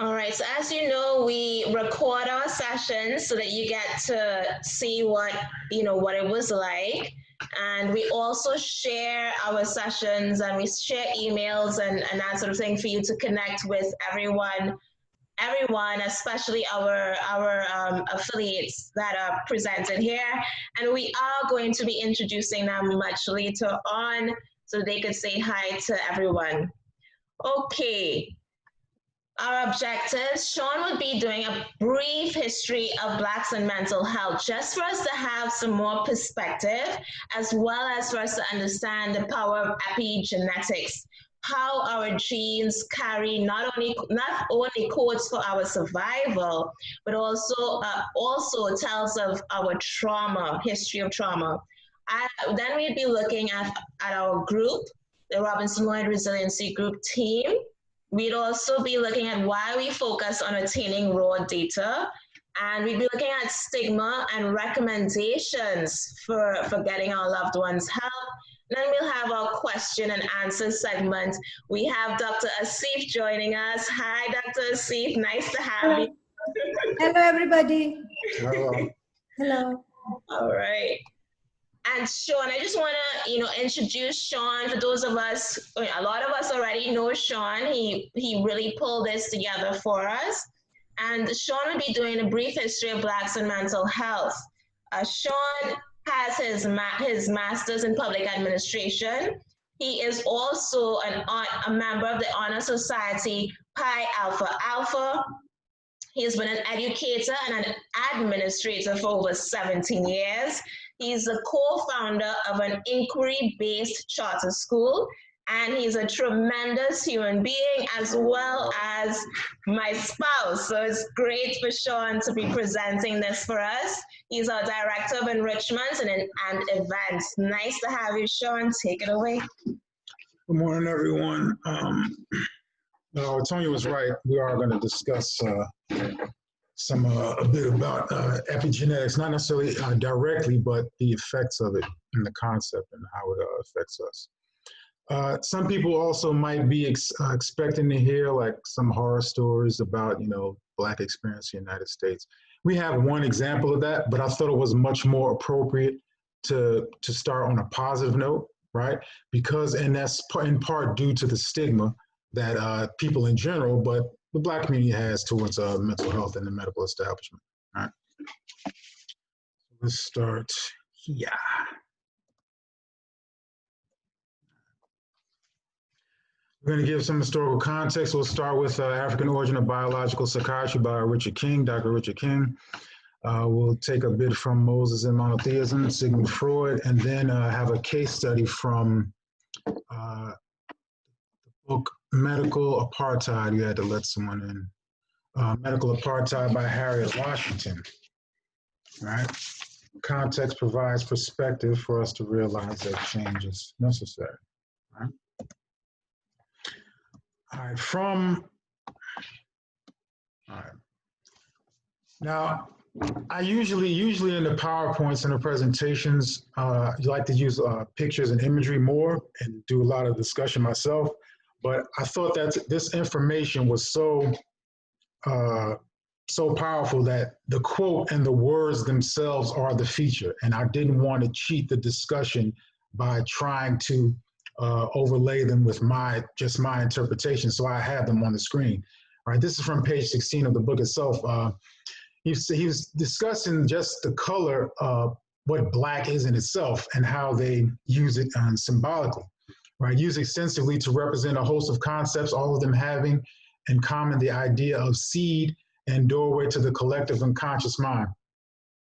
All right, so as you know, we record our sessions so that you get to see what it was like. And we also share our sessions and we share emails and that sort of thing for you to connect with everyone, especially our affiliates that are presented here. And we are going to be introducing them much later on so they could say hi to everyone. Okay. Our objectives, Sean would be doing a brief history of Blacks and mental health, just for us to have some more perspective, as well as for us to understand the power of epigenetics, how our genes carry not only codes for our survival, but also tells of our trauma, history of trauma. Then we'd be looking at our group, the Robinson Lloyd Resiliency Group team. We'd also be looking at why we focus on attaining raw data, and we'd be looking at stigma and recommendations for getting our loved ones help. Then we'll have our question and answer segment. We have Dr. Asif joining us. Hi, Dr. Asif, nice to have you. Hello, everybody. Hello. Hello. All right. And Sean, I just want to, introduce Sean. For those of us, a lot of us already know Sean. He really pulled this together for us. And Sean will be doing a brief history of Blacks and mental health. Sean has his master's in public administration. He is also a member of the Honor Society Pi Alpha Alpha. He has been an educator and an administrator for over 17 years. He's the co-founder of an inquiry-based charter school, and he's a tremendous human being as well as my spouse. So it's great for Sean to be presenting this for us. He's our director of enrichment and events. Nice to have you, Sean. Take it away. Good morning, everyone. Tonya was right. We are going to discuss a bit about epigenetics, not necessarily directly, but the effects of it and the concept and how it affects us. Some people also might be expecting to hear like some horror stories about, Black experience in the United States. We have one example of that, but I thought it was much more appropriate to start on a positive note, right? Because, and that's in part due to the stigma that people in general, but the Black community has towards mental health in the medical establishment. All right. Let's start here. We're going to give some historical context. We'll start with African Origin of Biological Psychiatry by Richard King, Dr. Richard King. We'll take a bit from Moses and Monotheism, Sigmund Freud, and then have a case study from the book Medical Apartheid. You had to let someone in. Medical Apartheid by Harriet Washington. All right. Context provides perspective for us to realize that change is necessary. All right. All right. Now, I usually in the PowerPoints and the presentations, you like to use pictures and imagery more and do a lot of discussion myself. But I thought that this information was so powerful that the quote and the words themselves are the feature. And I didn't want to cheat the discussion by trying to overlay them with my interpretation. So I have them on the screen. All right, this is from page 16 of the book itself. He was discussing just the color of what Black is in itself and how they use it symbolically. Right, used extensively to represent a host of concepts, all of them having in common the idea of seed and doorway to the collective unconscious mind.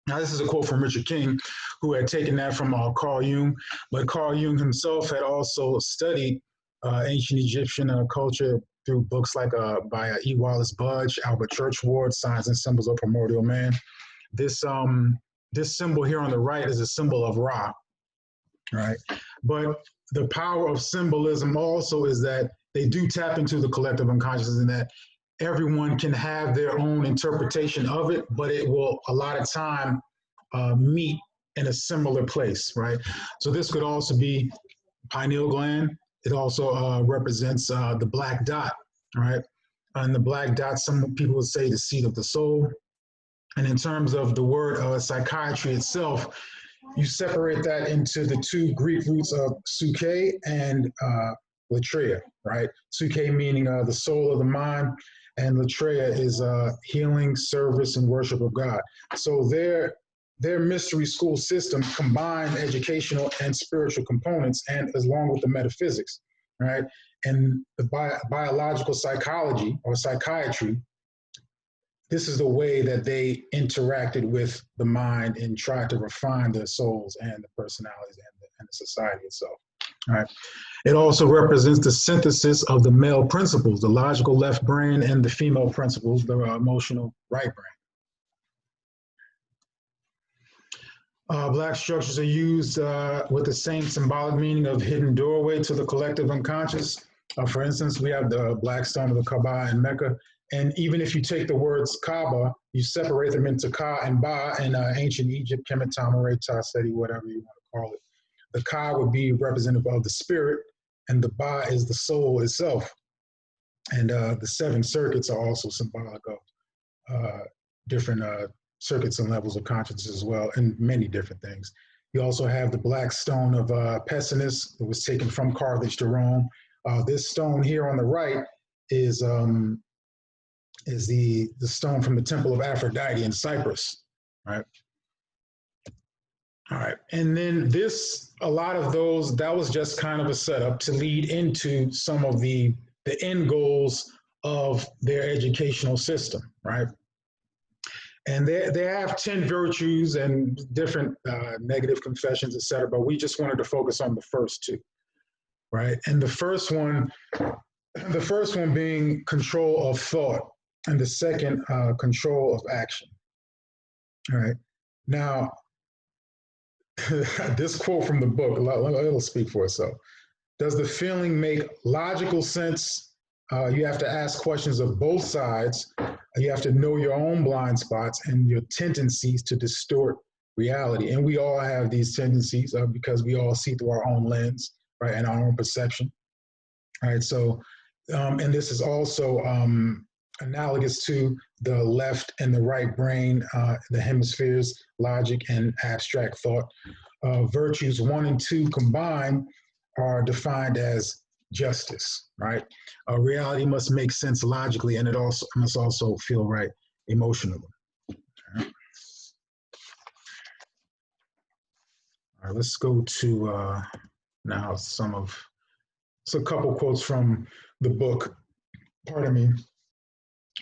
Now, this is a quote from Richard King, who had taken that from Carl Jung, but Carl Jung himself had also studied ancient Egyptian culture through books like by E. Wallace Budge, Albert Churchward, Signs and Symbols of Primordial Man. This symbol here on the right is a symbol of Ra, right? But the power of symbolism also is that they do tap into the collective unconscious, and that everyone can have their own interpretation of it, but it will a lot of time meet in a similar place, right? So this could also be pineal gland. It also represents the black dot, right? And the black dot, some people would say the seat of the soul. And in terms of the word psychiatry itself, you separate that into the two Greek roots of psyche and latreia, right? Psyche meaning the soul of the mind, and latreia is healing, service, and worship of God. So their mystery school system combined educational and spiritual components, and along with the metaphysics, right? And the biological psychology or psychiatry, this is the way that they interacted with the mind and tried to refine their souls and the personalities and the society itself. All right. It also represents the synthesis of the male principles, the logical left brain, and the female principles, the emotional right brain. Black structures are used with the same symbolic meaning of hidden doorway to the collective unconscious. For instance, we have the black stone of the Kaaba in Mecca. And even if you take the words Kaaba, you separate them into Ka and Ba in ancient Egypt, Kemet, Tamaray, Taseti, whatever you want to call it. The Ka would be representative of the spirit, and the Ba is the soul itself. And the 7 circuits are also symbolic of different circuits and levels of consciousness as well, and many different things. You also have the black stone of Pessinus that was taken from Carthage to Rome. This stone here on the right is the stone from the temple of Aphrodite in Cyprus, right? All right, and then a lot of those, that was just kind of a setup to lead into some of the end goals of their educational system, right? And they have 10 virtues and different negative confessions, et cetera, but we just wanted to focus on the first 2, right? And the first one being control of thought, and the second, control of action. All right. Now, this quote from the book, it'll speak for itself. Does the feeling make logical sense? You have to ask questions of both sides. You have to know your own blind spots and your tendencies to distort reality. And we all have these tendencies because we all see through our own lens, right, and our own perception. All right. So, and this is also analogous to the left and the right brain, the hemispheres, logic and abstract thought. Virtues 1 and 2 combined are defined as justice, right? Reality must make sense logically, and it also must also feel right emotionally. All right, let's go to now a couple quotes from the book, pardon me,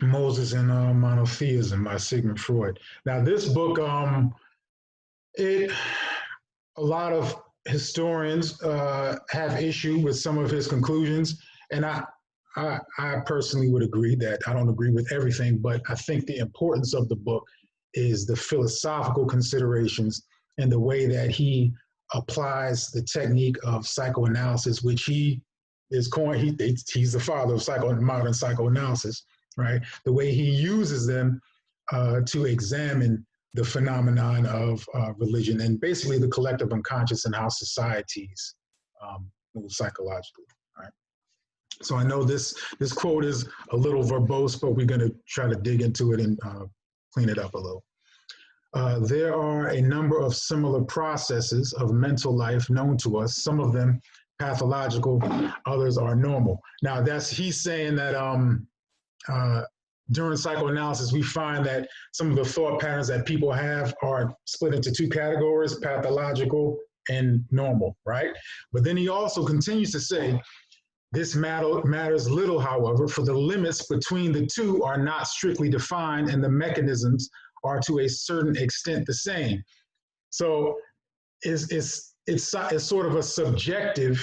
Moses and Monotheism by Sigmund Freud. Now, this book, a lot of historians have issue with some of his conclusions, and I personally would agree that I don't agree with everything, but I think the importance of the book is the philosophical considerations and the way that he applies the technique of psychoanalysis, which he's the father of modern psychoanalysis. Right, the way he uses them to examine the phenomenon of religion and basically the collective unconscious and how societies move psychologically. Right. So I know this quote is a little verbose, but we're going to try to dig into it and clean it up a little. There are a number of similar processes of mental life known to us. Some of them pathological, others are normal. Now he's saying that. During psychoanalysis, we find that some of the thought patterns that people have are split into 2 categories, pathological and normal, right? But then he also continues to say, this matters little, however, for the limits between the 2 are not strictly defined and the mechanisms are to a certain extent the same. So it's sort of a subjective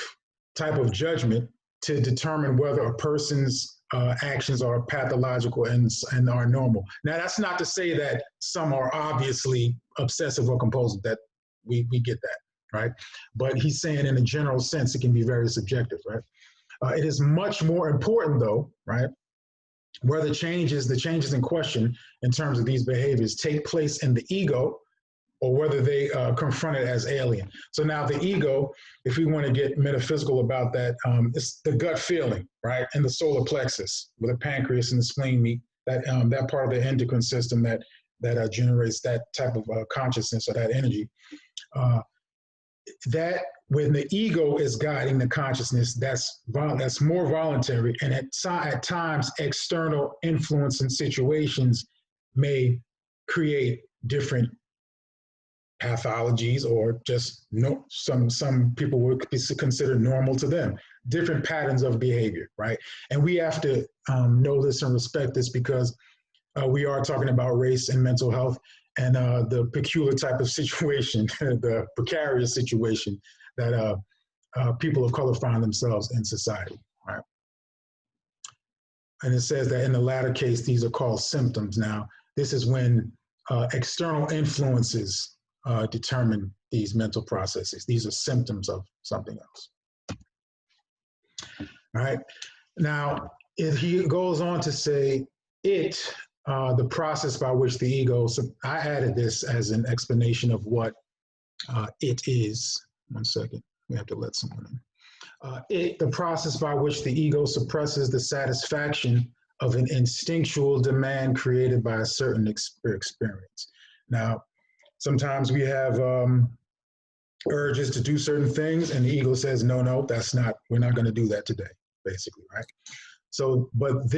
type of judgment to determine whether a person's actions are pathological and are normal. Now, that's not to say that some are obviously obsessive or compulsive, that we get that, right? But he's saying in a general sense, it can be very subjective, right? It is much more important though, right? Where the changes in question in terms of these behaviors take place in the ego, or whether they confront it as alien. So now the ego, if we want to get metaphysical about that, it's the gut feeling, right? And the solar plexus, where the pancreas and the spleen meet, that part of the endocrine system that generates that type of consciousness or that energy. That when the ego is guiding the consciousness, that's more voluntary, and at times external influence and situations may create different pathologies, or just some people would consider normal to them, different patterns of behavior, right? And we have to know this and respect this, because we are talking about race and mental health, and the peculiar type of situation, the precarious situation that people of color find themselves in society, right? And it says that in the latter case, these are called symptoms. Now, this is when external influences determine these mental processes. These are symptoms of something else. All right. Now, he goes on to say the process by which the ego, so I added this as an explanation of what it is. 1 second, we have to let someone in. The process by which the ego suppresses the satisfaction of an instinctual demand created by a certain experience. Now, sometimes we have urges to do certain things, and the ego says, no, we're not going to do that today, basically, right? So, but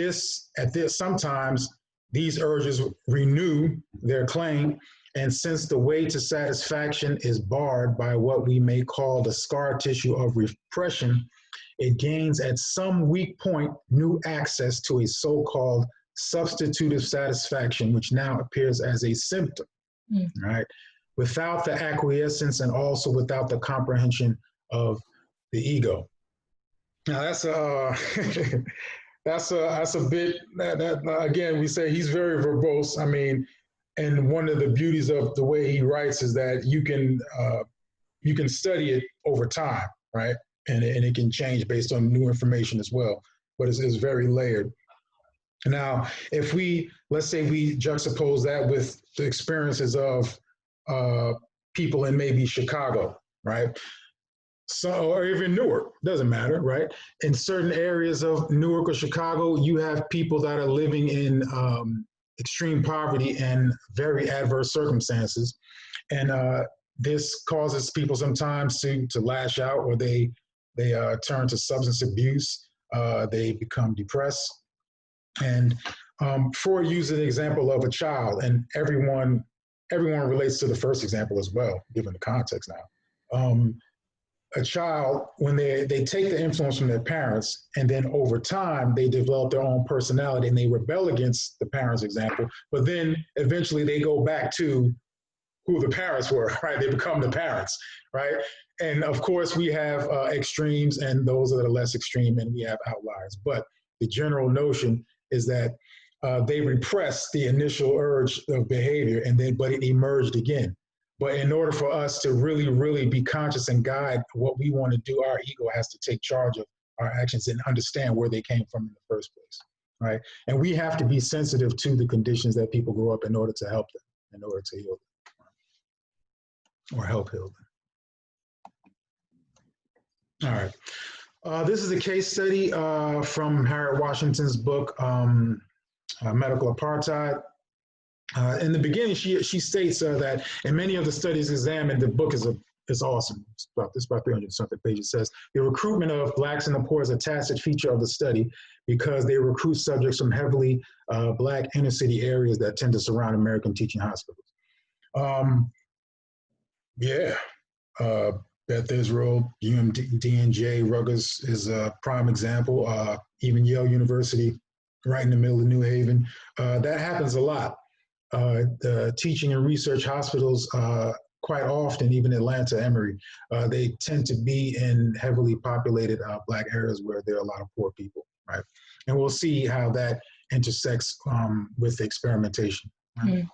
sometimes these urges renew their claim, and since the way to satisfaction is barred by what we may call the scar tissue of repression, it gains at some weak point new access to a so-called substitutive satisfaction, which now appears as a symptom, right? Without the acquiescence and also without the comprehension of the ego. Now that's that's a bit, again, we say he's very verbose. I mean, and one of the beauties of the way he writes is that you can study it over time, right? And it can change based on new information as well, but it's very layered. Now, if let's say we juxtapose that with the experiences of people in maybe Chicago, right? So, or even Newark, doesn't matter, right? In certain areas of Newark or Chicago, you have people that are living in extreme poverty and very adverse circumstances. And this causes people sometimes to lash out, or they turn to substance abuse. They become depressed. And Freud used an example of a child, and everyone relates to the first example as well, given the context now. A child, when they take the influence from their parents, and then over time they develop their own personality and they rebel against the parents' example, but then eventually they go back to who the parents were, right? They become the parents, right? And of course we have extremes and those that are less extreme, and we have outliers. But the general notion is that they repressed the initial urge of behavior, but it emerged again. But in order for us to really, really be conscious and guide what we want to do, our ego has to take charge of our actions and understand where they came from in the first place, right? And we have to be sensitive to the conditions that people grow up in order to help them, in order to heal them, or help heal them. All right. This is a case study from Harriet Washington's book, Medical Apartheid. In the beginning, she states that in many of the studies examined, the book is awesome. It's about 300 something pages. It says the recruitment of blacks in the poor is a tacit feature of the study because they recruit subjects from heavily black inner city areas that tend to surround American teaching hospitals. Beth Israel, UMDNJ, Rutgers is a prime example. Even Yale University, right in the middle of New Haven. That happens a lot. The teaching and research hospitals, quite often, even Atlanta, Emory, they tend to be in heavily populated black areas where there are a lot of poor people, right? And we'll see how that intersects with experimentation. Right?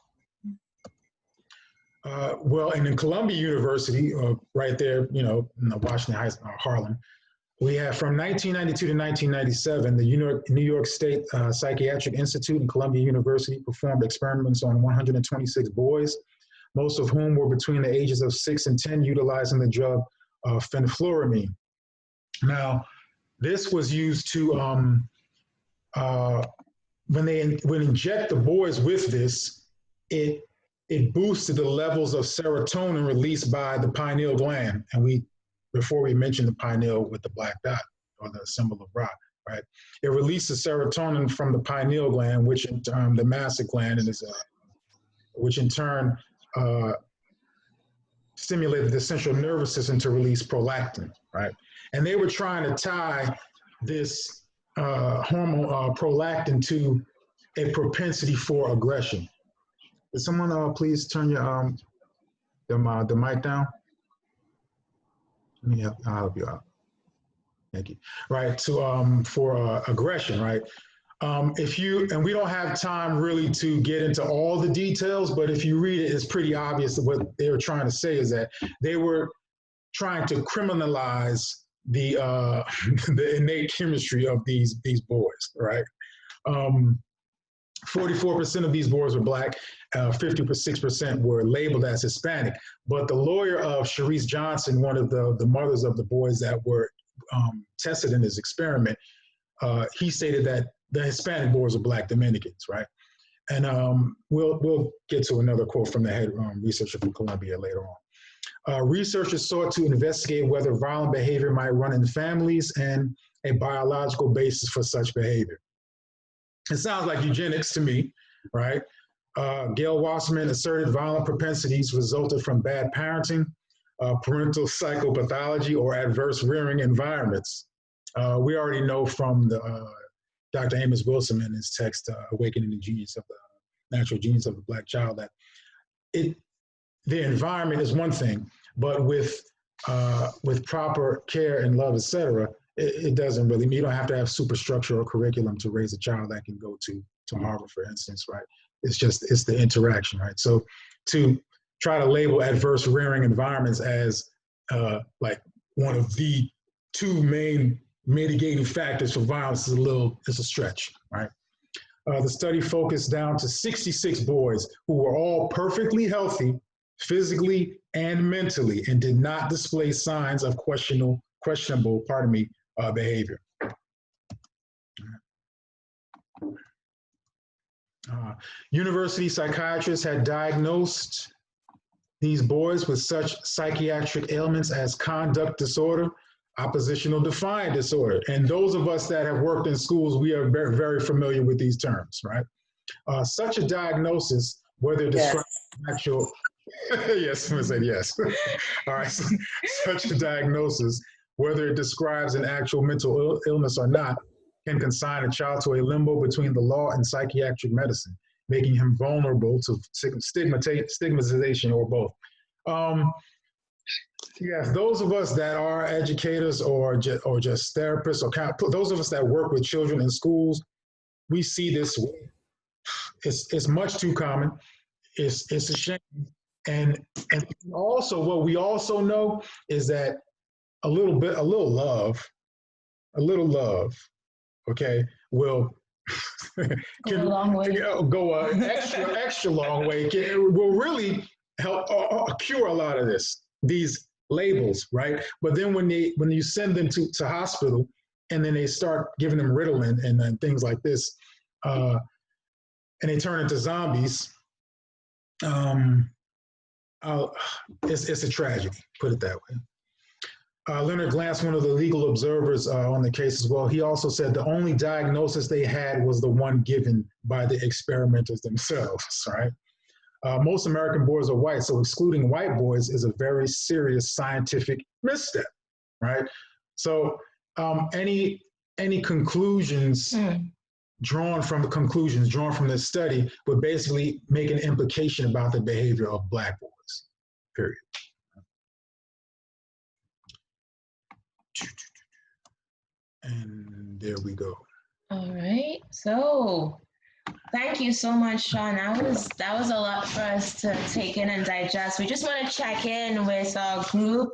Well, and in Columbia University, right there, in Washington Heights, Harlem, we have from 1992 to 1997, the New York State Psychiatric Institute and Columbia University performed experiments on 126 boys most of whom were between the ages of 6 and 10, utilizing the drug fenfluramine. Now, this was used to, when they would inject the boys with this, it boosted the levels of serotonin released by the pineal gland. And before we mentioned the pineal with the black dot or the symbol of Ra, right? It releases serotonin from the pineal gland, which in turn, the masic gland, which in turn stimulated the central nervous system to release prolactin, right? And they were trying to tie this hormone prolactin to a propensity for aggression. Would someone please turn your the mic down? Yeah, I'll help you out. Thank you. Right, to for aggression, right? And we don't have time really to get into all the details, but if you read it, it's pretty obvious that what they were trying to say is that they were trying to criminalize the the innate chemistry of these boys, right? 44% of these boys were Black, 56% were labeled as Hispanic. But the lawyer of Sharice Johnson, one of the mothers of the boys that were tested in this experiment, he stated that the Hispanic boys are Black Dominicans, right? And we'll get to another quote from the head researcher from Columbia later on. Researchers sought to investigate whether violent behavior might run in families and a biological basis for such behavior. It sounds like eugenics to me, right? Gail Wasserman asserted violent propensities resulted from bad parenting, parental psychopathology, or adverse rearing environments. We already know from Dr. Amos Wilson in his text, Awakening the Genius of the Natural Genius of the Black Child, that the environment is one thing, but with proper care and love, et cetera, it doesn't really, you don't have to have superstructure or curriculum to raise a child that can go to Harvard, for instance, right? It's the interaction, right? So to try to label adverse rearing environments as like one of the two main mitigating factors for violence is a stretch, right? The study focused down to 66 boys who were all perfectly healthy, physically and mentally, and did not display signs of questionable, behavior. University psychiatrists had diagnosed these boys with such psychiatric ailments as conduct disorder, oppositional defiant disorder. And those of us that have worked in schools, we are very, very familiar with these terms, right? Such a diagnosis, whether described actual, yes, someone said yes. All right, so, such a diagnosis, whether it describes an actual mental illness or not, can consign a child to a limbo between the law and psychiatric medicine, making him vulnerable to stigmatization or both. Yes, those of us that are educators or just therapists, or those of us that work with children in schools, we see this. It's much too common. It's a shame. And also, what we also know is that a little love, okay, will go an extra long way. It will really help cure a lot of these labels, right? But then when you send them to hospital, and then they start giving them Ritalin and things like this, and they turn into zombies, it's a tragedy, put it that way. Leonard Glantz, one of the legal observers on the case as well, he also said the only diagnosis they had was the one given by the experimenters themselves, right? Most American boys are white, so excluding white boys is a very serious scientific misstep, right? So any conclusions drawn from this study would basically make an implication about the behavior of Black boys, period. And there we go. All right. So thank you so much, Sean. That was a lot for us to take in and digest. We just want to check in with our group.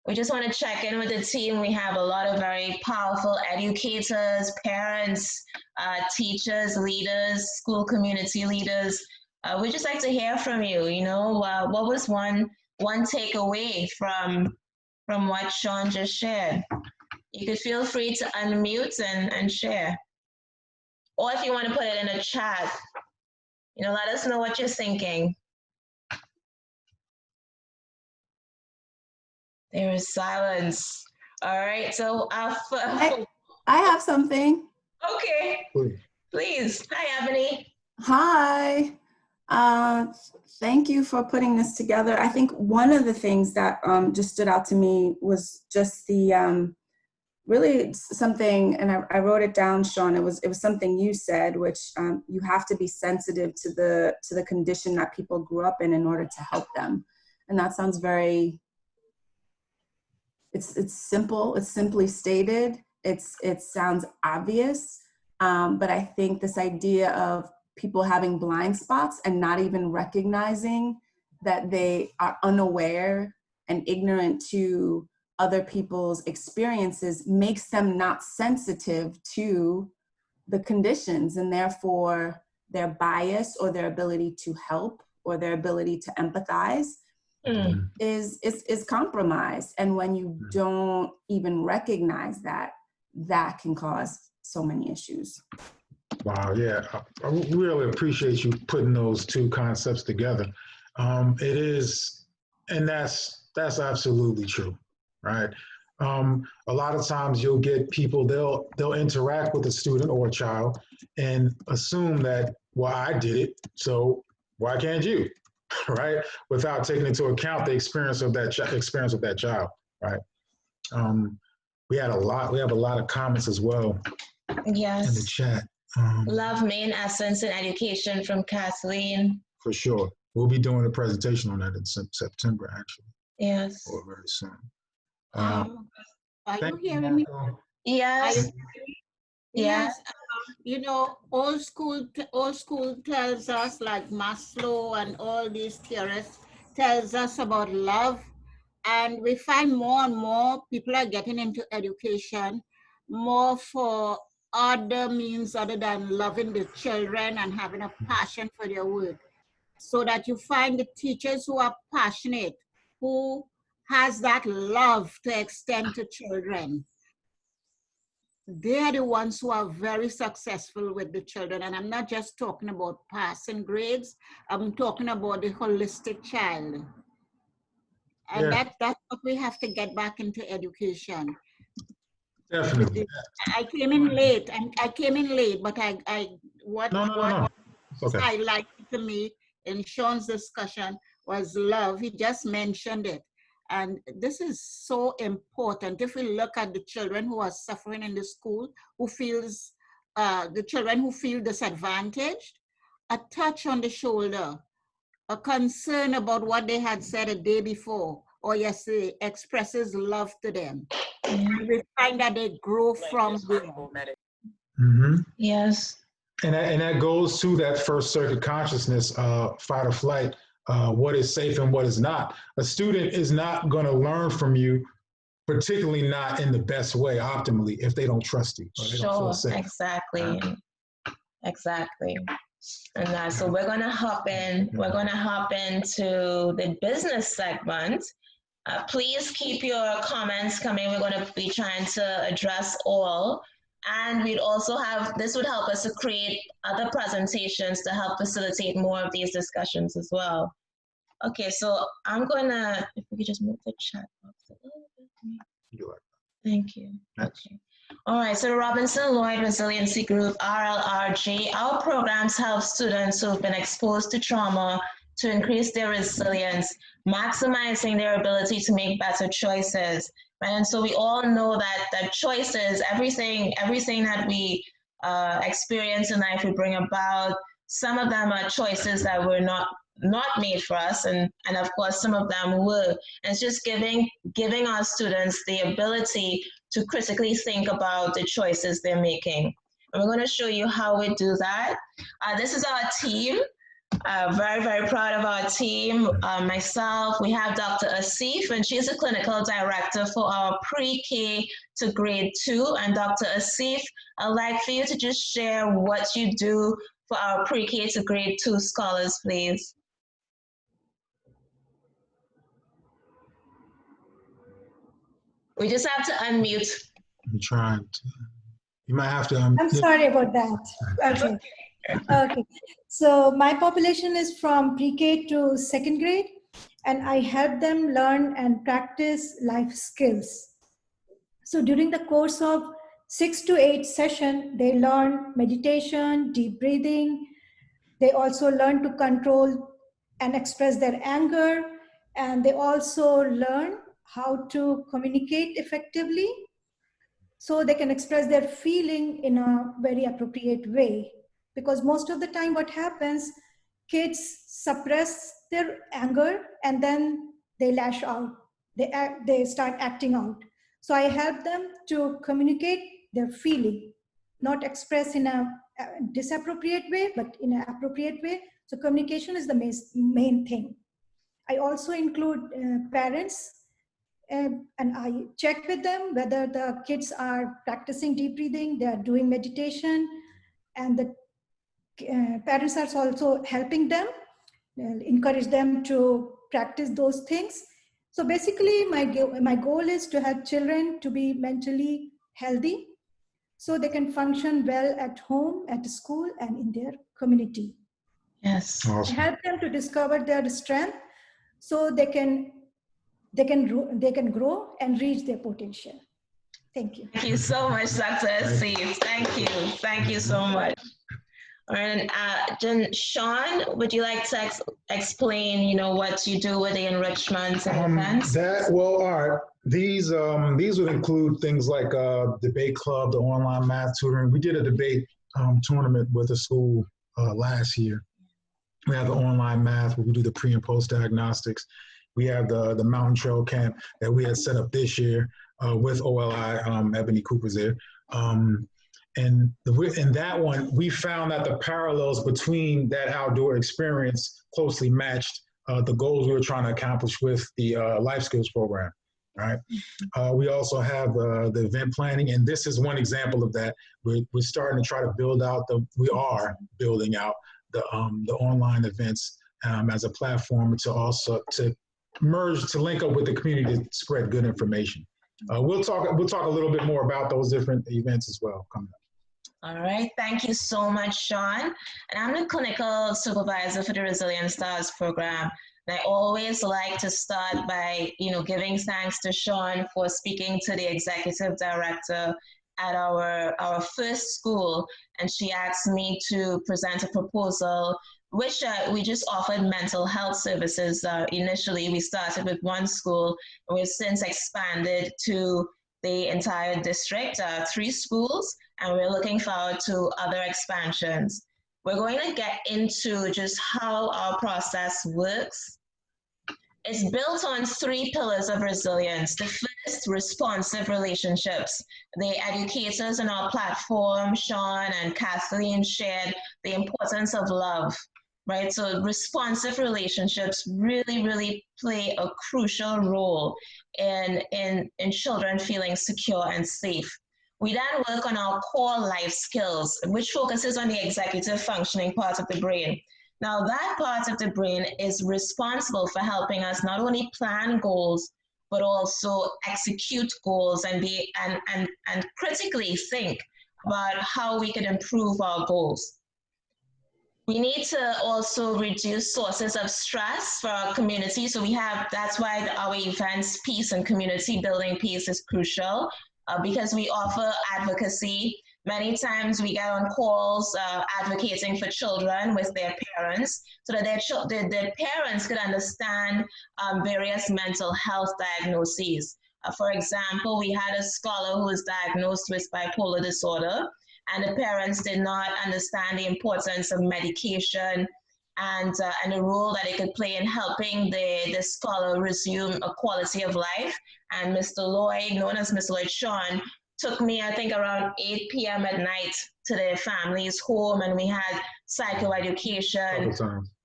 We just want to check in with the team. We have a lot of very powerful educators, parents, teachers, leaders, school community leaders. we'd just like to hear from you. You know, what was one takeaway from what Sean just shared? You could feel free to unmute and share. Or if you want to put it in a chat, you know, let us know what you're thinking. There is silence. All right, so I have something. okay, please. Hi, Ebony. Hi. Thank you for putting this together. I think one of the things that just stood out to me was just the really something, and I wrote it down, Sean. It was something you said, which you have to be sensitive to the condition that people grew up in order to help them, and that sounds very. It's simple. It's simply stated. It sounds obvious, but I think this idea of people having blind spots and not even recognizing that they are unaware and ignorant to other people's experiences makes them not sensitive to the conditions, and therefore their bias or their ability to help or their ability to empathize is compromised. And when you don't even recognize that, that can cause so many issues. Wow, yeah, I really appreciate you putting those two concepts together. It is, and that's absolutely true, right? A lot of times you'll get people, they'll interact with a student or a child and assume that, well, I did it, so why can't you, right? Without taking into account the experience of that child, right? We have a lot of comments as well Yes. in the chat. Love main essence in education from Kathleen. For sure. We'll be doing a presentation on that in September, actually. Yes. Or very soon. Are you hearing me? Yes. Yes. You know, old school tells us, like Maslow and all these theorists tells us about love. And we find more and more people are getting into education more for other means other than loving the children and having a passion for their work. So that you find the teachers who are passionate, who has that love to extend to children. They're the ones who are very successful with the children. And I'm not just talking about passing grades, I'm talking about the holistic child. And that's what we have to get back into education. Definitely. I came in late, but what Okay. highlighted to me in Sean's discussion was love. He just mentioned it. And this is so important. If we look at the children who are suffering in the school, the children who feel disadvantaged, a touch on the shoulder, a concern about what they had said a day before or yesterday expresses love to them. And we find that they grow from there. Mm-hmm. Yes. And that goes to that first circuit consciousness, fight or flight, what is safe and what is not. A student is not going to learn from you, particularly not in the best way, optimally, if they don't trust you. Or they don't feel safe. Exactly. Exactly. And so we're gonna hop in. We're gonna hop into the business segment. Please keep your comments coming. We're gonna be trying to address all. And we'd also this would help us to create other presentations to help facilitate more of these discussions as well. Okay, so I'm gonna, if we could just move the chat box a little bit. Thank you. Okay. All right, so the Robinson Lloyd Resiliency Group, RLRG, our programs help students who've been exposed to trauma to increase their resilience, maximizing their ability to make better choices. Right? And so we all know that choices, everything that we experience in life, we bring about, some of them are choices that were not made for us, and of course some of them were. And it's just giving our students the ability to critically think about the choices they're making. And we're going to show you how we do that. This is our team. Very, very proud of our team. Myself, we have Dr. Asif, and she's a clinical director for our pre-K to grade 2. And Dr. Asif, I'd like for you to just share what you do for our pre-K to grade 2 scholars, please. We just have to unmute. I'm trying to. You might have to. I'm sorry about that. Okay. Okay. So my population is from pre-K to second grade, and I help them learn and practice life skills. So during the course of 6 to 8 sessions, they learn meditation, deep breathing. They also learn to control and express their anger, and they also learn how to communicate effectively so they can express their feeling in a very appropriate way. Because most of the time what happens, kids suppress their anger and then they lash out. They start acting out. So I help them to communicate their feeling, not express in a disappropriate way, but in an appropriate way. So communication is the main thing. I also include parents, and I check with them whether the kids are practicing deep breathing, they are doing meditation, and the parents are also helping them, encourage them to practice those things. So basically my goal is to help children to be mentally healthy so they can function well at home, at school, and in their community. Yes. Awesome. Help them to discover their strength so they can grow and reach their potential. Thank you. Thank you so much, Dr. Steve. Thank you. Thank you so much. And Sean, would you like to explain, what you do with the enrichment and events? All right. These would include things like debate club, the online math tutoring. We did a debate tournament with a school last year. We have the online math where we do the pre and post diagnostics. We have the mountain trail camp that we had set up this year with OLI, Ebony Cooper's there. And in that one, we found that the parallels between that outdoor experience closely matched the goals we were trying to accomplish with the life skills program, right? We also have the event planning, and this is one example of that. We're starting to try to build out we are building out the online events as a platform to merge, to link up with the community to spread good information. We'll talk a little bit more about those different events as well coming up. All right, thank you so much, Sean. And I'm the clinical supervisor for the Resilient Stars program. And I always like to start by, giving thanks to Sean for speaking to the executive director at our first school. And she asked me to present a proposal, which we just offered mental health services. Initially, we started with one school, and we've since expanded to the entire district, 3 schools, and we're looking forward to other expansions. We're going to get into just how our process works. It's built on 3 pillars of resilience. The first, responsive relationships. The educators on our platform, Sean and Kathleen, shared the importance of love, right? So responsive relationships really, really play a crucial role in children feeling secure and safe. We then work on our core life skills, which focuses on the executive functioning part of the brain. Now, that part of the brain is responsible for helping us not only plan goals, but also execute goals and critically think about how we can improve our goals. We need to also reduce sources of stress for our community. So that's why our events piece and community building piece is crucial because we offer advocacy. Many times we get on calls advocating for children with their parents so that their parents could understand various mental health diagnoses. For example, we had a scholar who was diagnosed with bipolar disorder, and the parents did not understand the importance of medication and the role that it could play in helping the scholar resume a quality of life. And Mr. Lloyd, known as Mr. Lloyd Sean, took me, I think, around 8 p.m. at night to their family's home, and we had psychoeducation.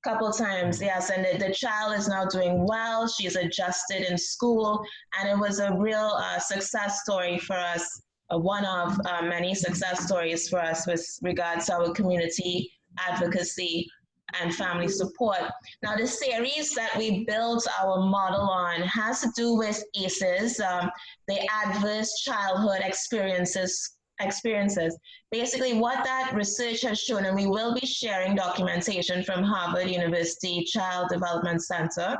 Couple times, yes. And the child is now doing well. She's adjusted in school, and it was a real success story for us. One of many success stories for us with regards to our community advocacy and family support. Now, the series that we built our model on has to do with ACEs, the adverse childhood experiences. Basically, what that research has shown, and we will be sharing documentation from Harvard University Child Development Center,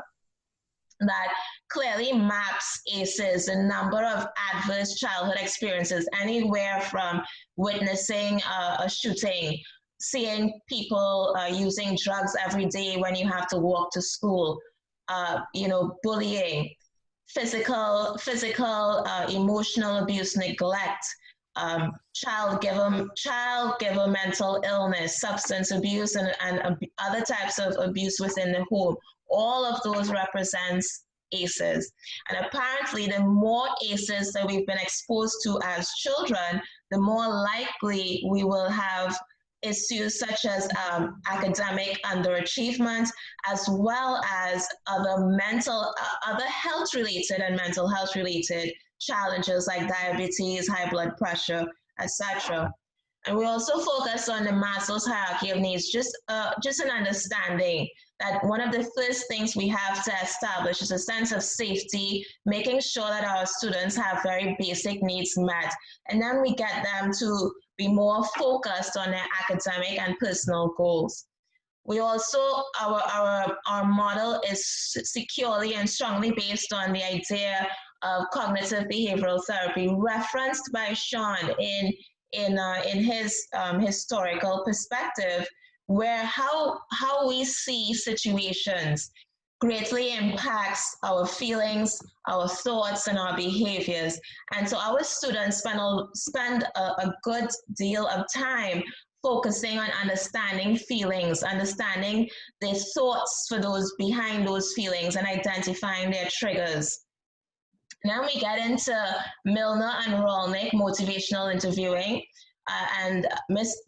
that clearly maps ACEs, the number of adverse childhood experiences, anywhere from witnessing a shooting, seeing people using drugs every day when you have to walk to school, bullying, physical, emotional abuse, neglect, child giver mental illness, substance abuse, and other types of abuse within the home. All of those represents ACEs. And apparently, the more ACEs that we've been exposed to as children, the more likely we will have issues such as academic underachievement, as well as other health-related and mental health-related challenges like diabetes, high blood pressure, etc. And we also focus on the Maslow's hierarchy of needs, just an understanding that one of the first things we have to establish is a sense of safety, making sure that our students have very basic needs met. And then we get them to be more focused on their academic and personal goals. We also, our model is securely and strongly based on the idea of cognitive behavioral therapy, referenced by Sean in his historical perspective, where how we see situations greatly impacts our feelings, our thoughts, and our behaviors. And so our students spend a good deal of time focusing on understanding feelings, understanding the thoughts for those behind those feelings, and identifying their triggers. Then we get into Milner and Rolnick, motivational interviewing. And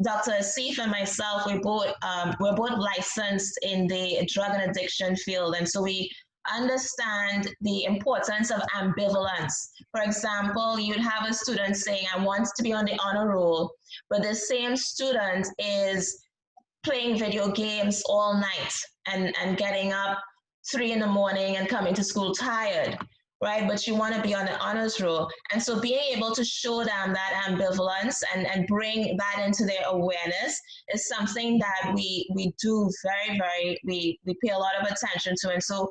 Dr. Asif and myself, we're both licensed in the drug and addiction field. And so we understand the importance of ambivalence. For example, you'd have a student saying, I want to be on the honor roll, but the same student is playing video games all night and getting up 3 in the morning and coming to school tired, right? But you want to be on the honors roll. And so being able to show them that ambivalence and bring that into their awareness is something that we do we pay a lot of attention to. And so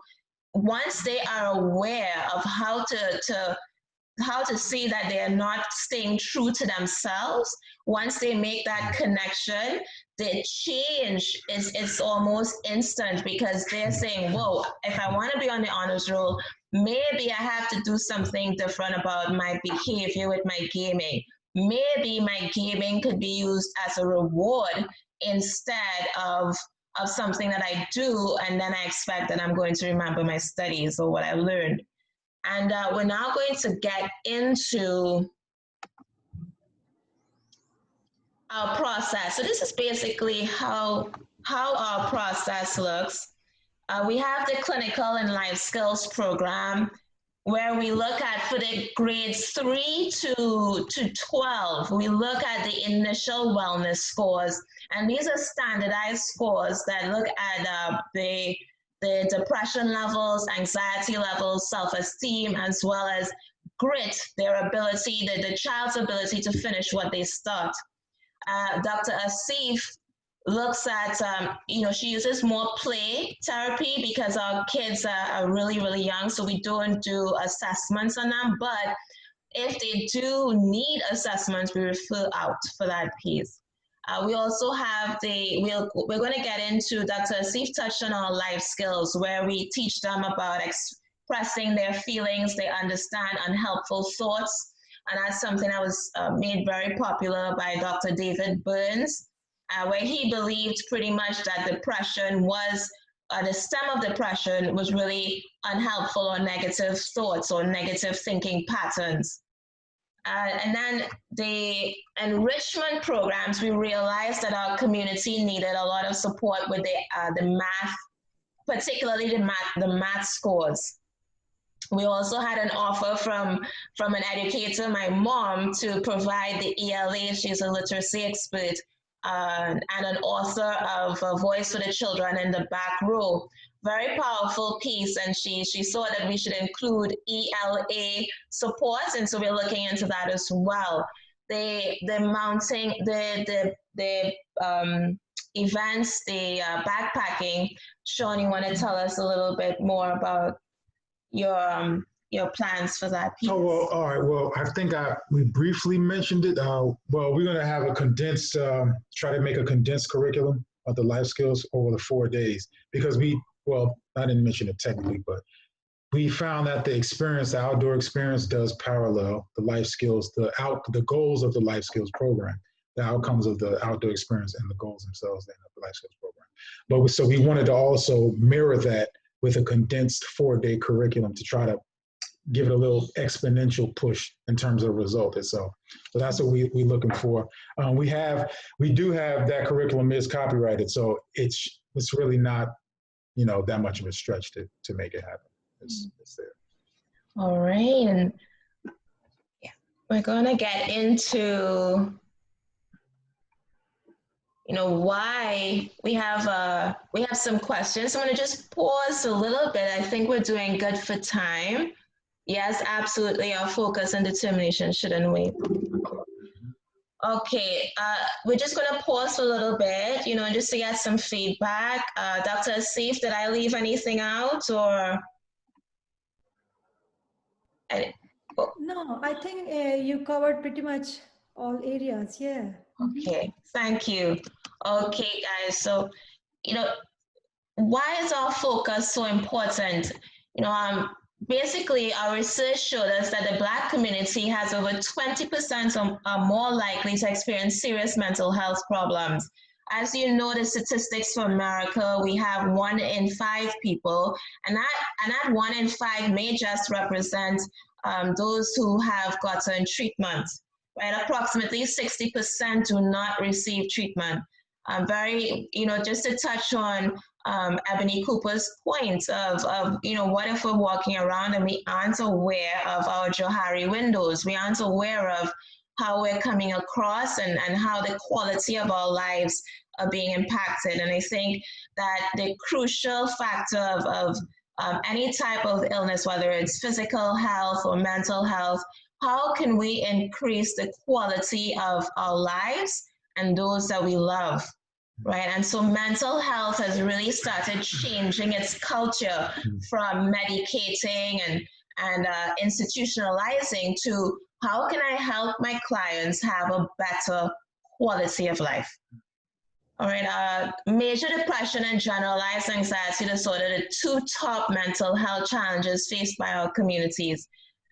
once they are aware of how to see that they are not staying true to themselves, once they make that connection, the change is almost instant, because they're saying, whoa, if I want to be on the honors roll, maybe I have to do something different about my behavior with my gaming. Maybe my gaming could be used as a reward instead of something that I do, and then I expect that I'm going to remember my studies or what I learned. And we're now going to get into our process. So this is basically how our process looks. We have the clinical and life skills program, where we look at, for the grades 3 to 12, we look at the initial wellness scores. And these are standardized scores that look at the depression levels, anxiety levels, self-esteem, as well as grit, their ability, the child's ability to finish what they start. Dr. Asif looks at, she uses more play therapy because our kids are really, really young, so we don't do assessments on them. But if they do need assessments, we refer out for that piece. We also have we're going to get into, Dr. Asif touched on our life skills, where we teach them about expressing their feelings, they understand unhelpful thoughts. And that's something that was made very popular by Dr. David Burns, where he believed pretty much that depression was, the stem of depression was really unhelpful or negative thoughts or negative thinking patterns. And then the enrichment programs, we realized that our community needed a lot of support with the math, particularly the math scores. We also had an offer from an educator, my mom, to provide the ELA. She's a literacy expert, and an author of A Voice for the Children in the Back Row. Very powerful piece, and she saw that we should include ELA support, and so we're looking into that as well. The mounting, the events, the backpacking. Sean, you want to tell us a little bit more about your plans for that piece? Oh, well, all right. Well, I think we briefly mentioned it. Well, we're going to have a condensed, try to make a condensed curriculum of the life skills over the 4 days, because I didn't mention it technically, but we found that the outdoor experience does parallel the life skills, the goals of the life skills program, the outcomes of the outdoor experience and the goals themselves of the life skills program. But so we wanted to also mirror that with a condensed 4-day curriculum to try to give it a little exponential push in terms of result itself. So that's what we're looking for. We do have that curriculum is copyrighted, so it's really not, that much of a stretch to make it happen. It's there. All right, and we're gonna get into why we have some questions. I'm gonna just pause a little bit. I think we're doing good for time. Yes, absolutely. Our focus and determination shouldn't wait. Okay, we're just gonna pause for a little bit, just to get some feedback. Dr. Asif, did I leave anything out or? No, I think you covered pretty much all areas. Yeah. Okay, thank you. Okay, guys, so, why is our focus so important? Basically, our research showed us that the Black community has over 20% are more likely to experience serious mental health problems. As you know, the statistics for America, we have 1 in 5 people, and that 1 in 5 may just represent those who have gotten treatment, right? Approximately 60% do not receive treatment. Just to touch on Ebony Cooper's point of what if we're walking around and we aren't aware of our Johari windows, we aren't aware of how we're coming across and how the quality of our lives are being impacted. And I think that the crucial factor of any type of illness, whether it's physical health or mental health, how can we increase the quality of our lives and those that we love? Right, and so mental health has really started changing its culture from medicating and institutionalizing to how can I help my clients have a better quality of life. All right, major depression and generalized anxiety disorder are the 2 top mental health challenges faced by our communities.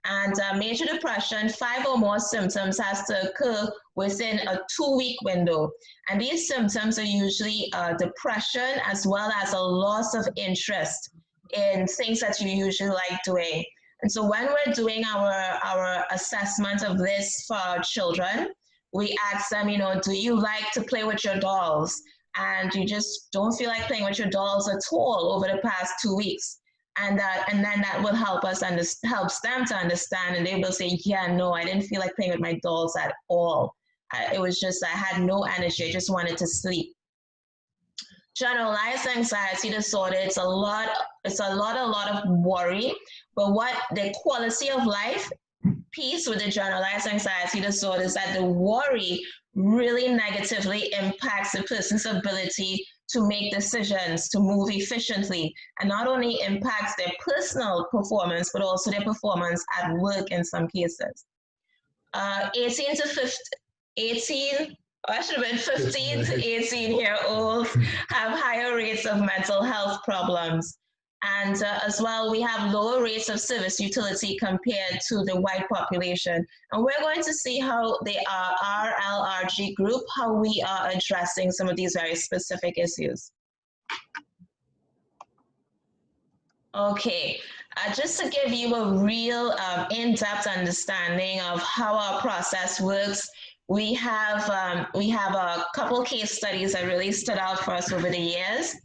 And major depression, 5 or more symptoms has to occur within a 2-week window. And these symptoms are usually depression as well as a loss of interest in things that you usually like doing. And so when we're doing our assessment of this for our children, we ask them, do you like to play with your dolls? And you just don't feel like playing with your dolls at all over the past 2 weeks. And then that will help us helps them to understand, and they will say, yeah, no, I didn't feel like playing with my dolls at all. It was just, I had no energy. I just wanted to sleep. Generalized anxiety disorder, it's a lot of worry, but what the quality of life piece with the generalized anxiety disorder is that the worry really negatively impacts the person's ability to make decisions, to move efficiently, and not only impacts their personal performance, but also their performance at work in some cases. 15 to 18-year-olds have higher rates of mental health problems. And as well, we have lower rates of service utility compared to the white population. And we're going to see how the RLRG group, how we are addressing some of these very specific issues. Okay, just to give you a real in-depth understanding of how our process works, we have a couple case studies that really stood out for us over the years.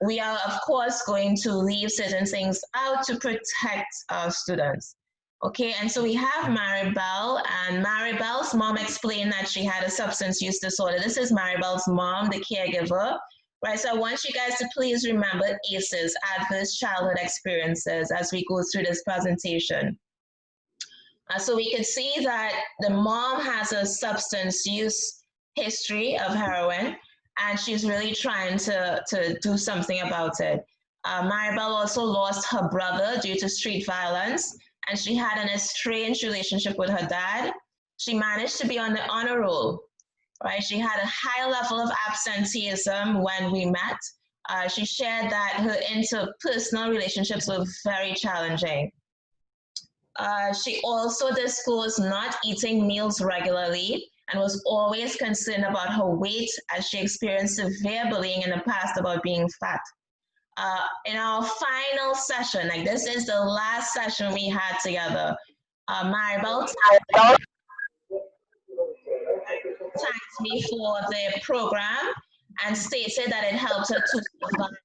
We are, of course, going to leave certain things out to protect our students. Okay, and so we have Maribel, and Maribel's mom explained that she had a substance use disorder. This is Maribel's mom, the caregiver, right? So I want you guys to please remember ACEs, adverse childhood experiences, as we go through this presentation. So we could see that the mom has a substance use history of heroin, and she's really trying to do something about it. Maribel also lost her brother due to street violence, and she had an estranged relationship with her dad. She managed to be on the honor roll, right? She had a high level of absenteeism when we met. She shared that her interpersonal relationships were very challenging. She also disclosed not eating meals regularly and was always concerned about her weight, as she experienced severe bullying in the past about being fat. In our final session, like this is the last session we had together, Maribel thanked me for the program and stated that it helped her to survive,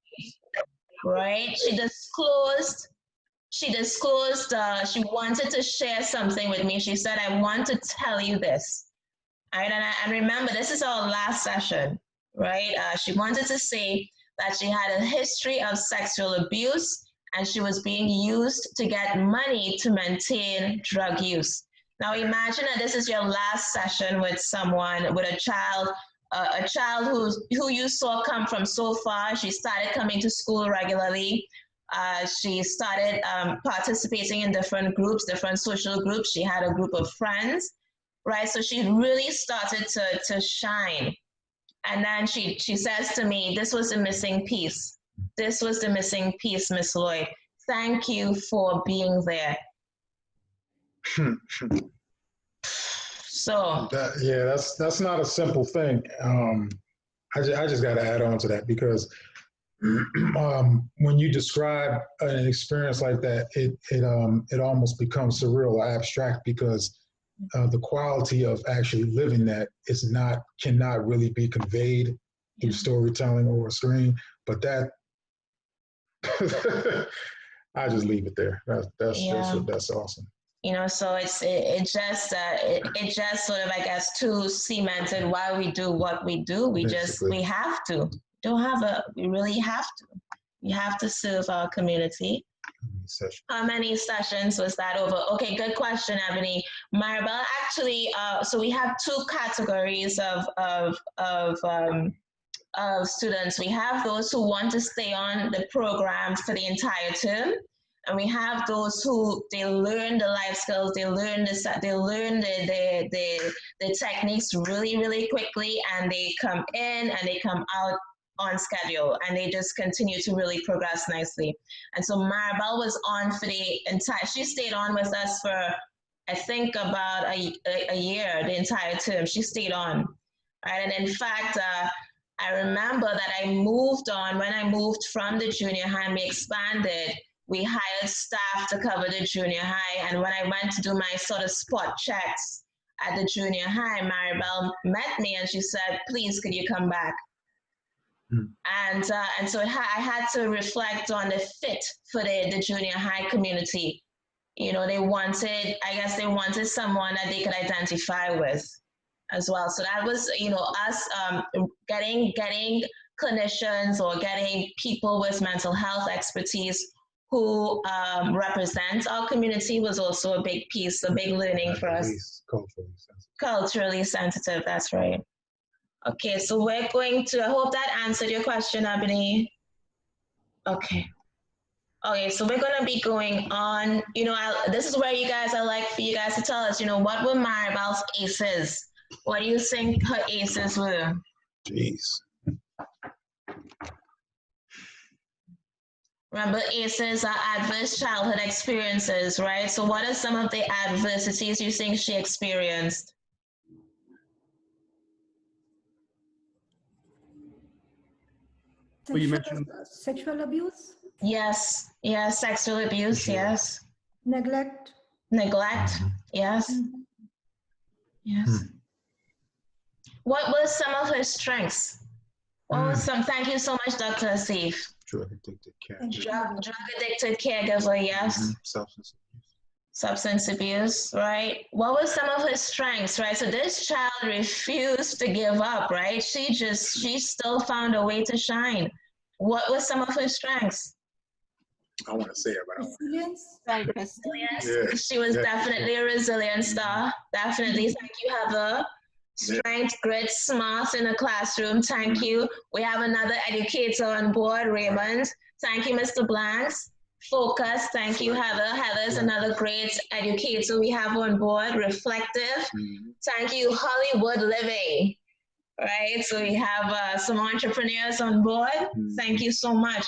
right? She disclosed she wanted to share something with me. She said, I want to tell you this. Right? And remember, this is our last session, right? She wanted to say that she had a history of sexual abuse and she was being used to get money to maintain drug use. Now imagine that this is your last session with someone, with a child who you saw come from so far. She started coming to school regularly. She started participating in different groups, different social groups. She had a group of friends, right? So she really started to shine. And then she says to me, this was the missing piece. This was the missing piece, Miss Lloyd. Thank you for being there. So that's not a simple thing. I just got to add on to that, because when you describe an experience like that, it almost becomes surreal or abstract, because the quality of actually living that cannot really be conveyed through storytelling or a screen. But that I just leave it there. That's awesome. You know, so it just sort of, I guess, too cemented why we do what we do. We have to. We really have to. We have to serve our community. How many sessions was that over? Okay, good question, Ebony. Maribel, actually, so we have two categories of students. We have those who want to stay on the program for the entire term, and we have those who they learn the life skills, they learn the techniques really, really quickly, and they come in and they come out on schedule, and they just continue to really progress nicely. And so Maribel was on for the entire, she stayed on with us for, I think, about a year, the entire term. She stayed on, right? And in fact, I remember that I moved on, when I moved from the junior high and we expanded, we hired staff to cover the junior high. And when I went to do my sort of spot checks at the junior high, Maribel met me and she said, please, could you come back? And so I had to reflect on the fit for the junior high community. You know, they wanted someone that they could identify with as well. So that was, you know, us getting clinicians or getting people with mental health expertise who represent our community was also a big piece, a big learning for us. Culturally sensitive, that's right. Okay, so we're going to, I hope that answered your question, Ebony. Okay. Okay, so we're going to be going on, you know, this is where you guys, I like for you guys to tell us, you know, what were Maribel's ACEs? What do you think her ACEs were? Jeez. Remember, ACEs are adverse childhood experiences, right? So what are some of the adversities you think she experienced? Well, you mentioned sexual abuse. Yes, sexual abuse, yes. Neglect. Yes. Yes. What were some of her strengths? What was some? Thank you so much, Dr. Asif. Drug addicted caregiver. Drug addicted caregiver, yes. Substance abuse. substance abuse, right? What were some of her strengths, right? So this child refused to give up, right? She still found a way to shine. What were some of her strengths? I want to say it, but I don't. Resilience. Yeah. She was definitely a resilient star. Definitely. Thank you, Heather. Strength, grit, smart in the classroom. Thank you. We have another educator on board, Raymond. Thank you, Mr. Blanks. Focus. Thank you, Heather. Heather is another great educator we have on board. Reflective. Thank you, Hollywood Living. Right. So we have some entrepreneurs on board. Thank you so much.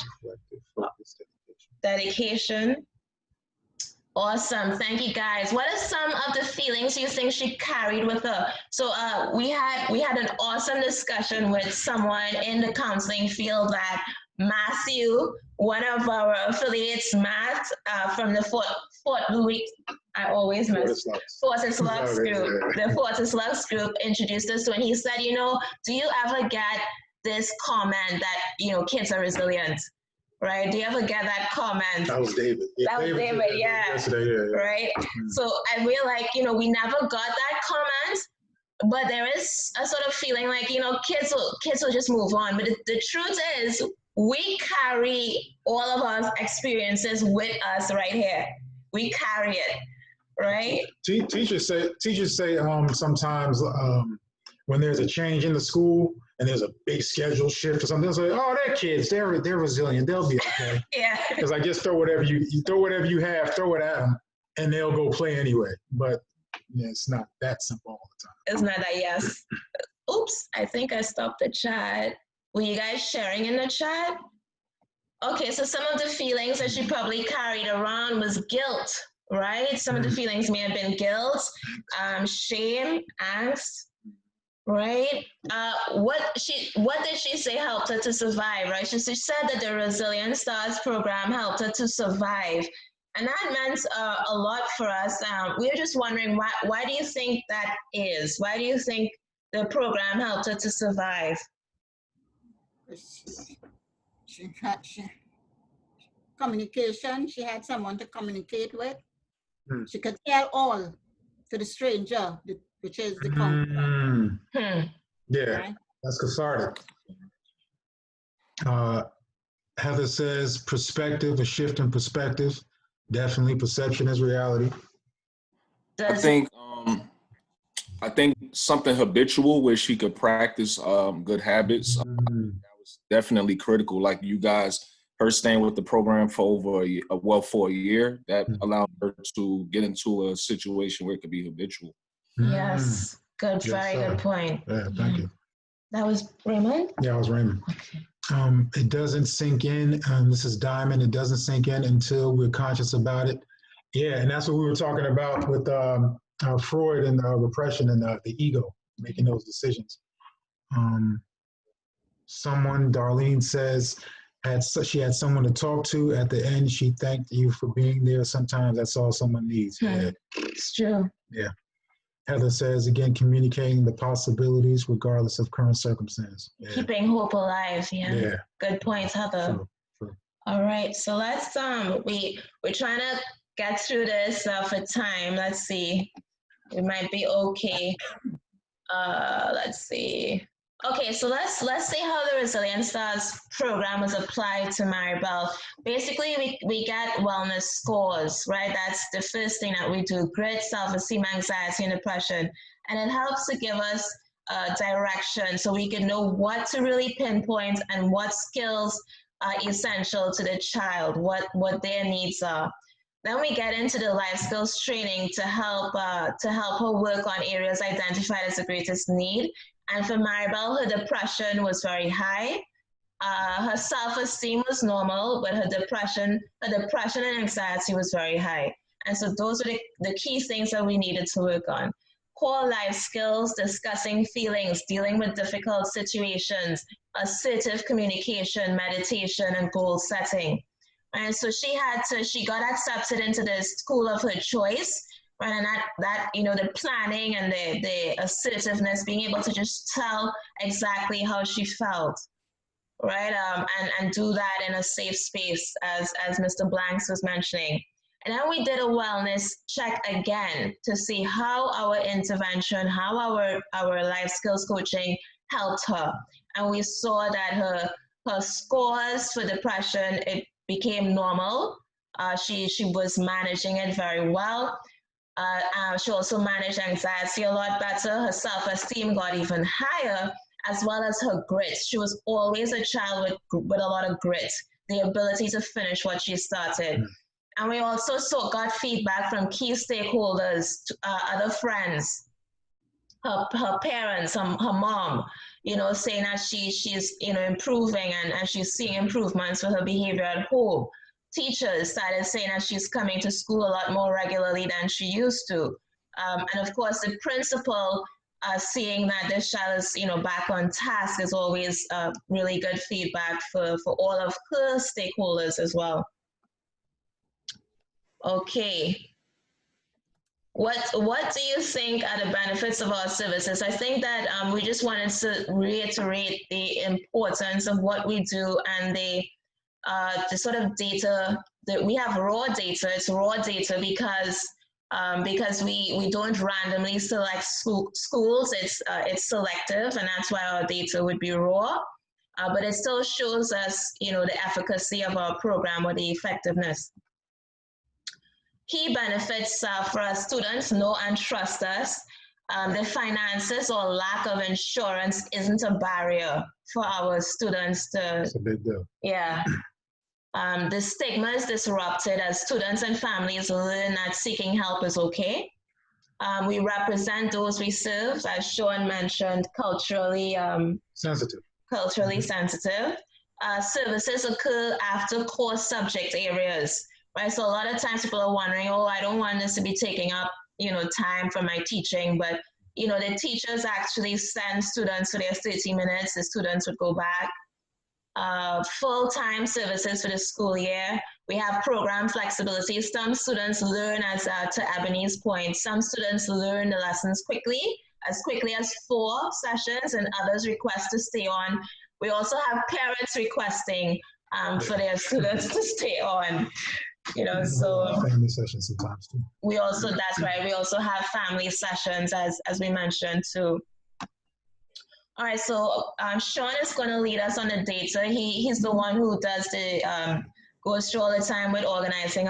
Dedication. Awesome. Thank you, guys. What are some of the feelings you think she carried with her? So we had an awesome discussion with someone in the counseling field, that Matthew, one of our affiliates, Matt, from the Fort Louis, I always mess, Fortis Lux group. The Fortis Lux group introduced us to, and he said, you know, do you ever get this comment that, you know, kids are resilient? Right? Do you ever get that comment? That was David. Yeah, that was David, yeah. Yesterday, yeah. Right? So I feel like, you know, we never got that comment, but there is a sort of feeling like, you know, kids will just move on. But the truth is, we carry all of our experiences with us right here. We carry it, right? Teachers say sometimes when there's a change in the school and there's a big schedule shift or something, they'll say, "Oh, they're kids. They're resilient. They'll be okay." Yeah. Because I just throw whatever you have, throw it at them, and they'll go play anyway. But yeah, it's not that simple all the time. It's not that. Yes. Oops. I think I stopped the chat. Were you guys sharing in the chat? Okay. So some of the feelings that she probably carried around was guilt. Right? Some of the feelings may have been guilt, shame, angst. Right? What did she say helped her to survive? Right? She said that the Resilient Stars program helped her to survive, and that meant a lot for us. We were just wondering why do you think that is? Why do you think the program helped her to survive? She had communication. She had someone to communicate with. She could tell all to the stranger, which is the counselor. Yeah, right? That's cathartic. Heather says perspective, a shift in perspective. Definitely, perception is reality. I think something habitual where she could practice good habits. That was definitely critical. Like you guys, her staying with the program for over a year, that allowed her to get into a situation where it could be habitual. Yes, good, very good point. Yeah, thank you. That was Raymond? Yeah, it was Raymond. Okay. It doesn't sink in. This is Diamond. It doesn't sink in until we're conscious about it. Yeah, and that's what we were talking about with Freud and repression and the ego, making those decisions. Someone, Darlene says, she had someone to talk to. At the end, she thanked you for being there. Sometimes that's all someone needs. Yeah. It's true. Yeah. Heather says, again, communicating the possibilities regardless of current circumstance. Yeah. Keeping hope alive. Yeah. Good points, Heather. True. All right. So let's, we're trying to get through this for time. Let's see. We might be okay. Let's see. Okay, so let's see how the Resilient Stars program was applied to Maribel. Basically, we get wellness scores, right? That's the first thing that we do: grit, self-esteem, anxiety, and depression. And it helps to give us direction so we can know what to really pinpoint and what skills are essential to the child, what their needs are. Then we get into the life skills training to help her work on areas identified as the greatest need. And for Maribel, her depression was very high. Her self-esteem was normal, but her depression and anxiety was very high. And so those are the key things that we needed to work on. Core life skills, discussing feelings, dealing with difficult situations, assertive communication, meditation, and goal setting. And so she got accepted into the school of her choice. Right, and that the planning and the assertiveness, being able to just tell exactly how she felt, right, and do that in a safe space, as Mr. Blanks was mentioning. And then we did a wellness check again to see how our intervention, how our life skills coaching helped her. And we saw that her scores for depression, it became normal. She was managing it very well. She also managed anxiety a lot better. Her self-esteem got even higher, as well as her grit. She was always a child with a lot of grit, the ability to finish what she started. And we also got feedback from key stakeholders, other friends, her parents, her mom, saying that she's improving and she's seeing improvements with her behavior at home. Teachers started saying that she's coming to school a lot more regularly than she used to. And of course, the principal seeing that this child is, back on task is always really good feedback for all of her stakeholders as well. Okay. What do you think are the benefits of our services? I think that we just wanted to reiterate the importance of what we do and the sort of data that we have. Raw data. It's raw data because we don't randomly select schools. It's selective, and that's why our data would be raw. But it still shows us, the efficacy of our program or the effectiveness. Key benefits for our students: know and trust us. The finances or lack of insurance isn't a barrier for our students to. That's a big deal. Yeah. The stigma is disrupted as students and families learn that seeking help is okay. We represent those we serve, as Sean mentioned, culturally sensitive. Services occur after core subject areas. Right, so a lot of times people are wondering, I don't want this to be taking up, time for my teaching, but, the teachers actually send students for their 30 minutes, the students would go back. Full-time services for the school year. We have program flexibility. Some students learn, as to Ebony's point, some students learn the lessons quickly as 4 sessions, and others request to stay on. We also have parents requesting for their students to stay on. So family sessions sometimes too. We also, that's right. We also have family sessions as we mentioned too. All right, so Sean is going to lead us on the data. He's the one who does the goes through all the time with organizing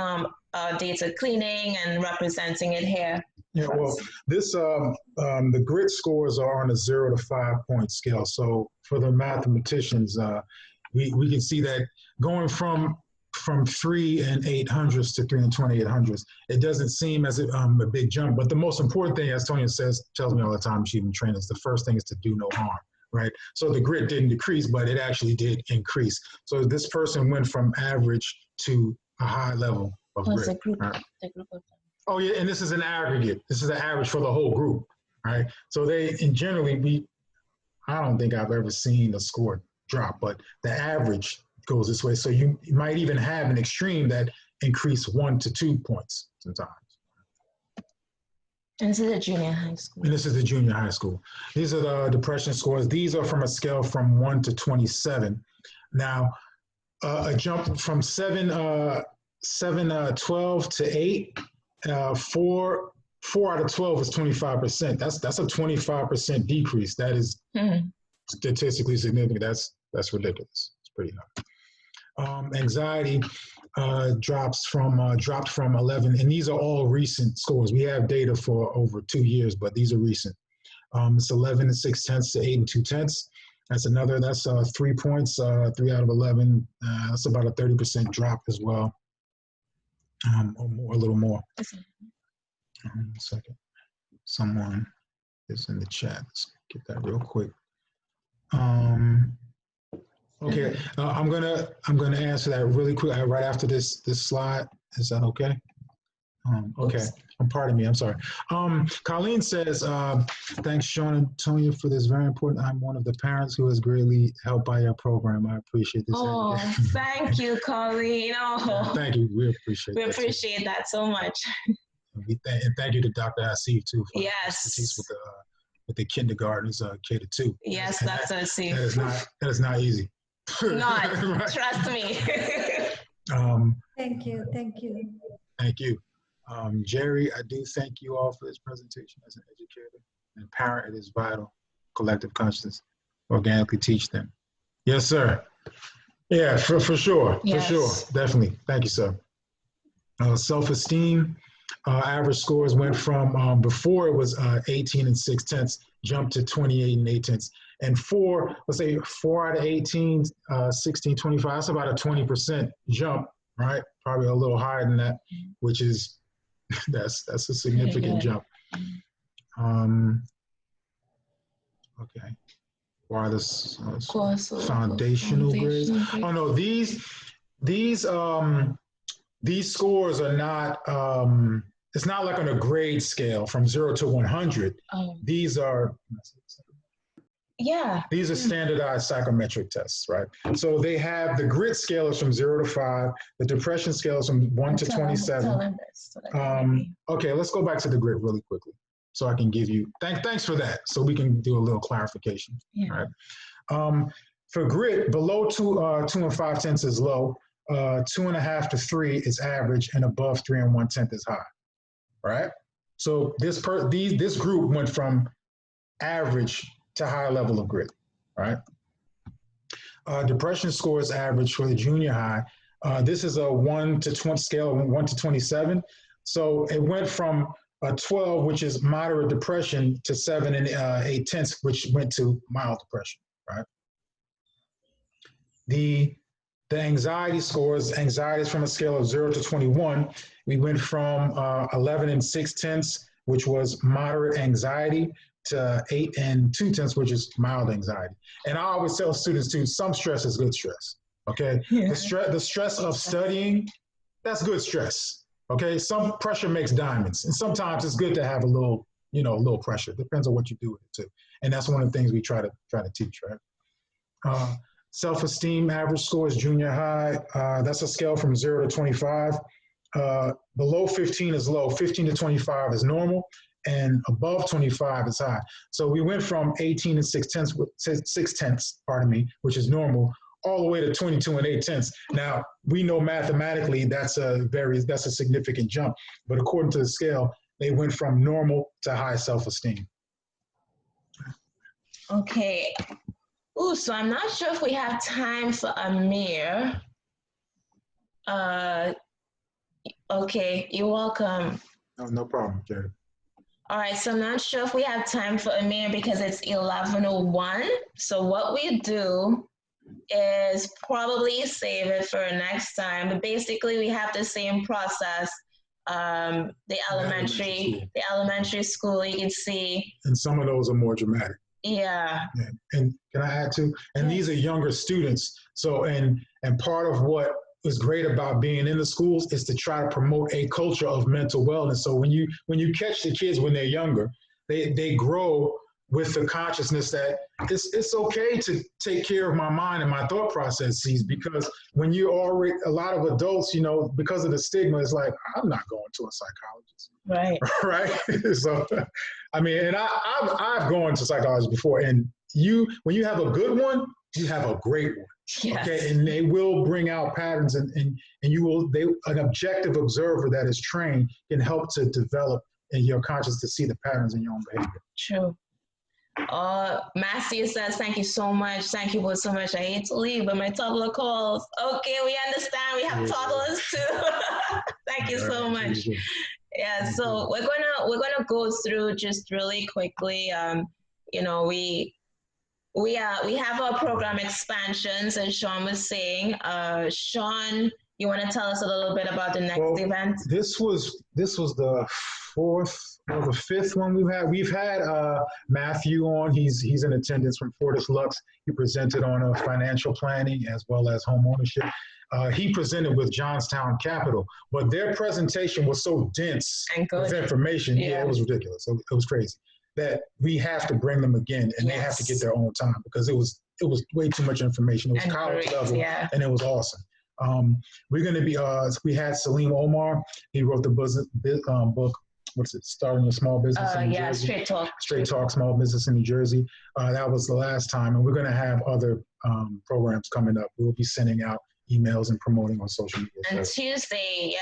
data cleaning and representing it here. Yeah, well, this the grit scores are on a 0 to 5 point scale. So for the mathematicians, we can see that going from 3 and 800s to 3 and 2800s, it doesn't seem as a big jump. But the most important thing, as Tonya tells me all the time, she's been trained, is the first thing is to do no harm, right? So the grit didn't decrease, but it actually did increase. So this person went from average to a high level of grit. Right? Oh yeah, and this is an aggregate. This is an average for the whole group, right? So I don't think I've ever seen a score drop, but the average goes this way. So you might even have an extreme that increase 1 to 2 points sometimes. And this is a junior high school. And this is the junior high school. These are the depression scores. These are from a scale from 1 to 27. Now, a jump from 12 to 8, 4 out of 12 is 25%. That's a 25% decrease. That is statistically significant. That's ridiculous. It's pretty high. Anxiety dropped from 11, and these are all recent scores. We have data for over 2 years, but these are recent. It's 11 and 6/10 to 8 and 2/10. That's 3 points, 3 out of 11. That's about a 30% drop as well, or more, a little more. 1 second. Someone is in the chat. Let's get that real quick. Okay, I'm gonna answer that really quick right after this slide. Is that okay? Okay. Pardon me. I'm sorry. Colleen says, "Thanks, Sean and Tonya, for this very important. I'm one of the parents who is greatly helped by your program. I appreciate this." Oh, thank you, Colleen. Oh, thank you. We appreciate. We appreciate that so much. And thank you to Dr. Asif too for expertise with the kindergartners, K to 2. Yes, Dr. Asif. That is not easy. Not, right. Trust me. Thank you. Thank you. Jerry, I do thank you all for this presentation. As an educator and parent, it is vital. Collective consciousness, organically teach them. Yes, sir. Yeah, for sure. Yes. For sure. Definitely. Thank you, sir. Self-esteem, average scores went from, before it was 18 and 6/10, jumped to 28 and 8/10. And let's say 4 out of 18, 16, 25, that's about a 20% jump, right? Probably a little higher than that, which is, that's a significant jump. Okay. Why this foundational grades? Oh no, these scores are not, it's not like on a grade scale from 0 to 100. These are, these are standardized psychometric tests, right? So they have the grit scale is from 0 to 5, the depression scale is from 1 to 27. Okay, let's go back to the grit really quickly so I can give you, thanks for that, so we can do a little clarification, right? For grit, below 2 and 5/10 is low, 2.5 to 3 is average, and above 3 and 1/10 is high, right? So this group went from average to high level of grit, right? Depression score is average for the junior high. This is a 1 to 20 scale of 1 to 27. So it went from a 12, which is moderate depression, to 7 and 8/10, which went to mild depression, right? The anxiety scores, anxiety is from a scale of 0 to 21. We went from 11 and 6/10, which was moderate anxiety, to 8 and 2/10, which is mild anxiety. And I always tell students too, some stress is good stress, okay? The stress of studying, that's good stress, okay? Some pressure makes diamonds, and sometimes it's good to have a little, a little pressure. Depends on what you do with it too. And that's one of the things we try to teach, right? Self-esteem average score is junior high. That's a scale from 0 to 25. Below 15 is low, 15 to 25 is normal, and above 25 is high. So we went from 18 and 6/10, pardon me, which is normal, all the way to 22 and 8/10. Now, we know mathematically that's a significant jump, but according to the scale, they went from normal to high self-esteem. Okay. Ooh, so I'm not sure if we have time for Amir. Okay, you're welcome. No problem, Jerry. All right, so I'm not sure if we have time for Amir because it's 11:01. So what we do is probably save it for next time. But basically, we have the same process. The elementary school, you can see. And some of those are more dramatic. Yeah. And can I add too? And these are younger students. So, and part of what is great about being in the schools is to try to promote a culture of mental wellness. So when you catch the kids when they're younger, they grow with the consciousness that it's okay to take care of my mind and my thought processes, because when you already, a lot of adults, because of the stigma, it's like, I'm not going to a psychologist. Right. Right. So, I mean, and I've gone to psychologists before, and when you have a good one, you have a great one. Yes. Okay. And they will bring out patterns, and an objective observer that is trained can help to develop in your conscious to see the patterns in your own behavior. True. Matthew says, thank you so much. Thank you both so much. I hate to leave, but my toddler calls. Okay, we understand. We have toddlers too. Thank you so much. Yeah, so we're gonna go through just really quickly. We have our program expansions, as Sean was saying. Sean, you want to tell us a little bit about the next event? This was the fourth or the fifth one we've had. We've had Matthew on. He's in attendance from Fortis Lux. He presented on financial planning as well as home ownership. He presented with Johnstown Capital, but their presentation was so dense with information. Yeah, it was ridiculous. It was crazy. That we have to bring them again, and they have to get their own time, because it was way too much information. It was college level, and it was awesome. We're going to be, we had Salim Omar. He wrote the book, what's it, Starting a Small Business in New Jersey. Straight Talk, Small Business in New Jersey. That was the last time, and we're going to have other programs coming up. We'll be sending out emails and promoting on social media. And Tuesday,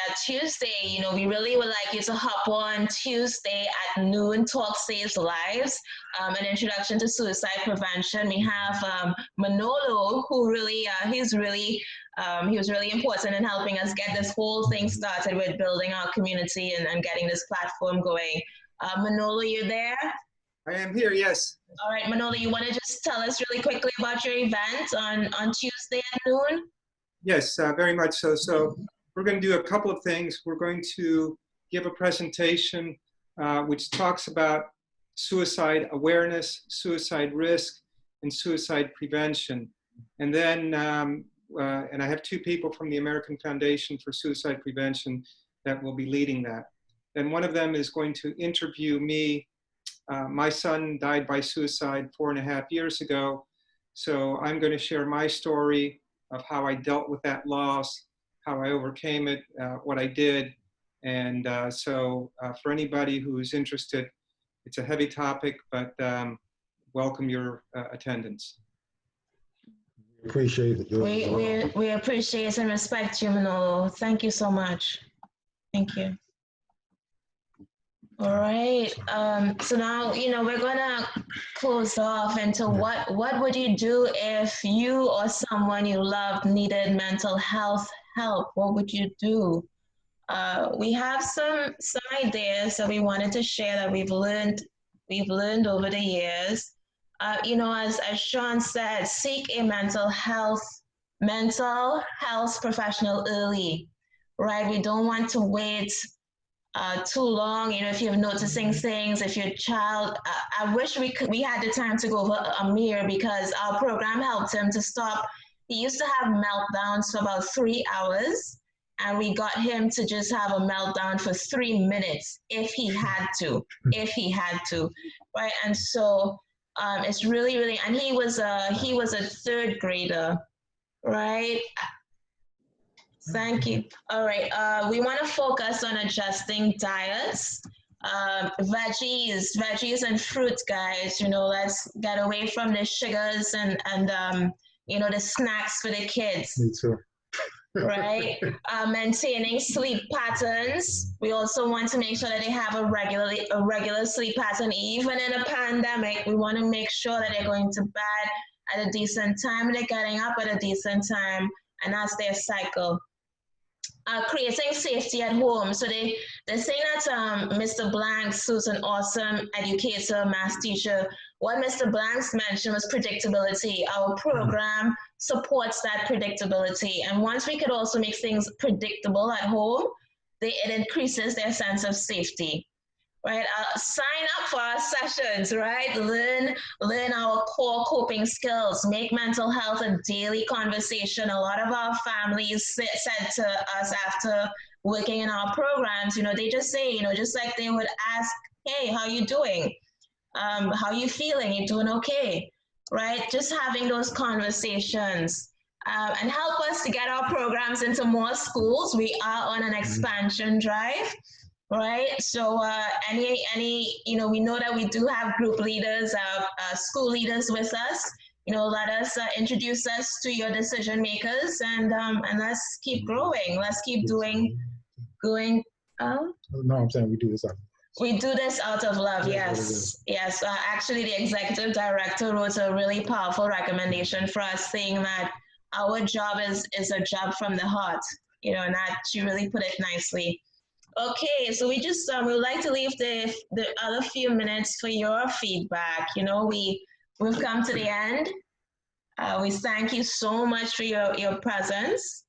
you know, we really would like you to hop on Tuesday at noon, Talk Saves Lives, an introduction to suicide prevention. We have Manolo, who really, he was really important in helping us get this whole thing started with building our community and getting this platform going. Manolo, you there? I am here, yes. All right, Manolo, you want to just tell us really quickly about your event on Tuesday at noon? Yes, very much so. So we're going to do a couple of things. We're going to give a presentation which talks about suicide awareness, suicide risk, and suicide prevention. And then, and I have two people from the American Foundation for Suicide Prevention that will be leading that. And one of them is going to interview me. My son died by suicide 4.5 years ago. So I'm going to share my story of how I dealt with that loss, how I overcame it, what I did. And so for anybody who's interested, it's a heavy topic, but welcome your attendance. Appreciate it. We appreciate and respect you, Manolo. Thank you so much. Thank you. All right. So now, you know, we're gonna close off into what would you do if you or someone you loved needed mental health help? What would you do? We have some ideas that we wanted to share that we've learned over the years. You know, as Sean said, seek a mental health professional early, right? We don't want to wait too long. You know, if you're noticing things, if your child, I wish we had the time to go over Amir, because our program helped him to stop. He used to have meltdowns for about 3 hours, and we got him to just have a meltdown for 3 minutes if he had to, right? And so it's really, and he was a third grader, right? Thank you. All right. We want to focus on adjusting diets, veggies and fruits, guys. You know, let's get away from the sugars and you know, the snacks for the kids. Me too. Right. Maintaining sleep patterns. We also want to make sure that they have a regular sleep pattern. Even in a pandemic, we want to make sure that they're going to bed at a decent time and they're getting up at a decent time, and that's their cycle. Creating safety at home. So they say that Mr. Blanks, who's an awesome educator, math teacher, what Mr. Blanks mentioned was predictability. Our program supports that predictability. And once we could also make things predictable at home, it increases their sense of safety. Right, sign up for our sessions, right? Learn our core coping skills, make mental health a daily conversation. A lot of our families said to us after working in our programs, you know, they just say, you know, just like they would ask, hey, how you doing? How you feeling? You doing okay? Right? Just having those conversations. And help us to get our programs into more schools. We are on an expansion drive. Right. So any, you know, we know that we do have group leaders, school leaders with us. You know, let us introduce us to your decision makers, and let's keep growing. Let's keep going. No, I'm saying we do this out of love. We do this out of love. Yes. Yes. Actually, the executive director wrote a really powerful recommendation for us, saying that our job is a job from the heart. You know, and that she really put it nicely. Okay, so we just we would like to leave the other few minutes for your feedback. You know, we've come to the end. We thank you so much for your presence.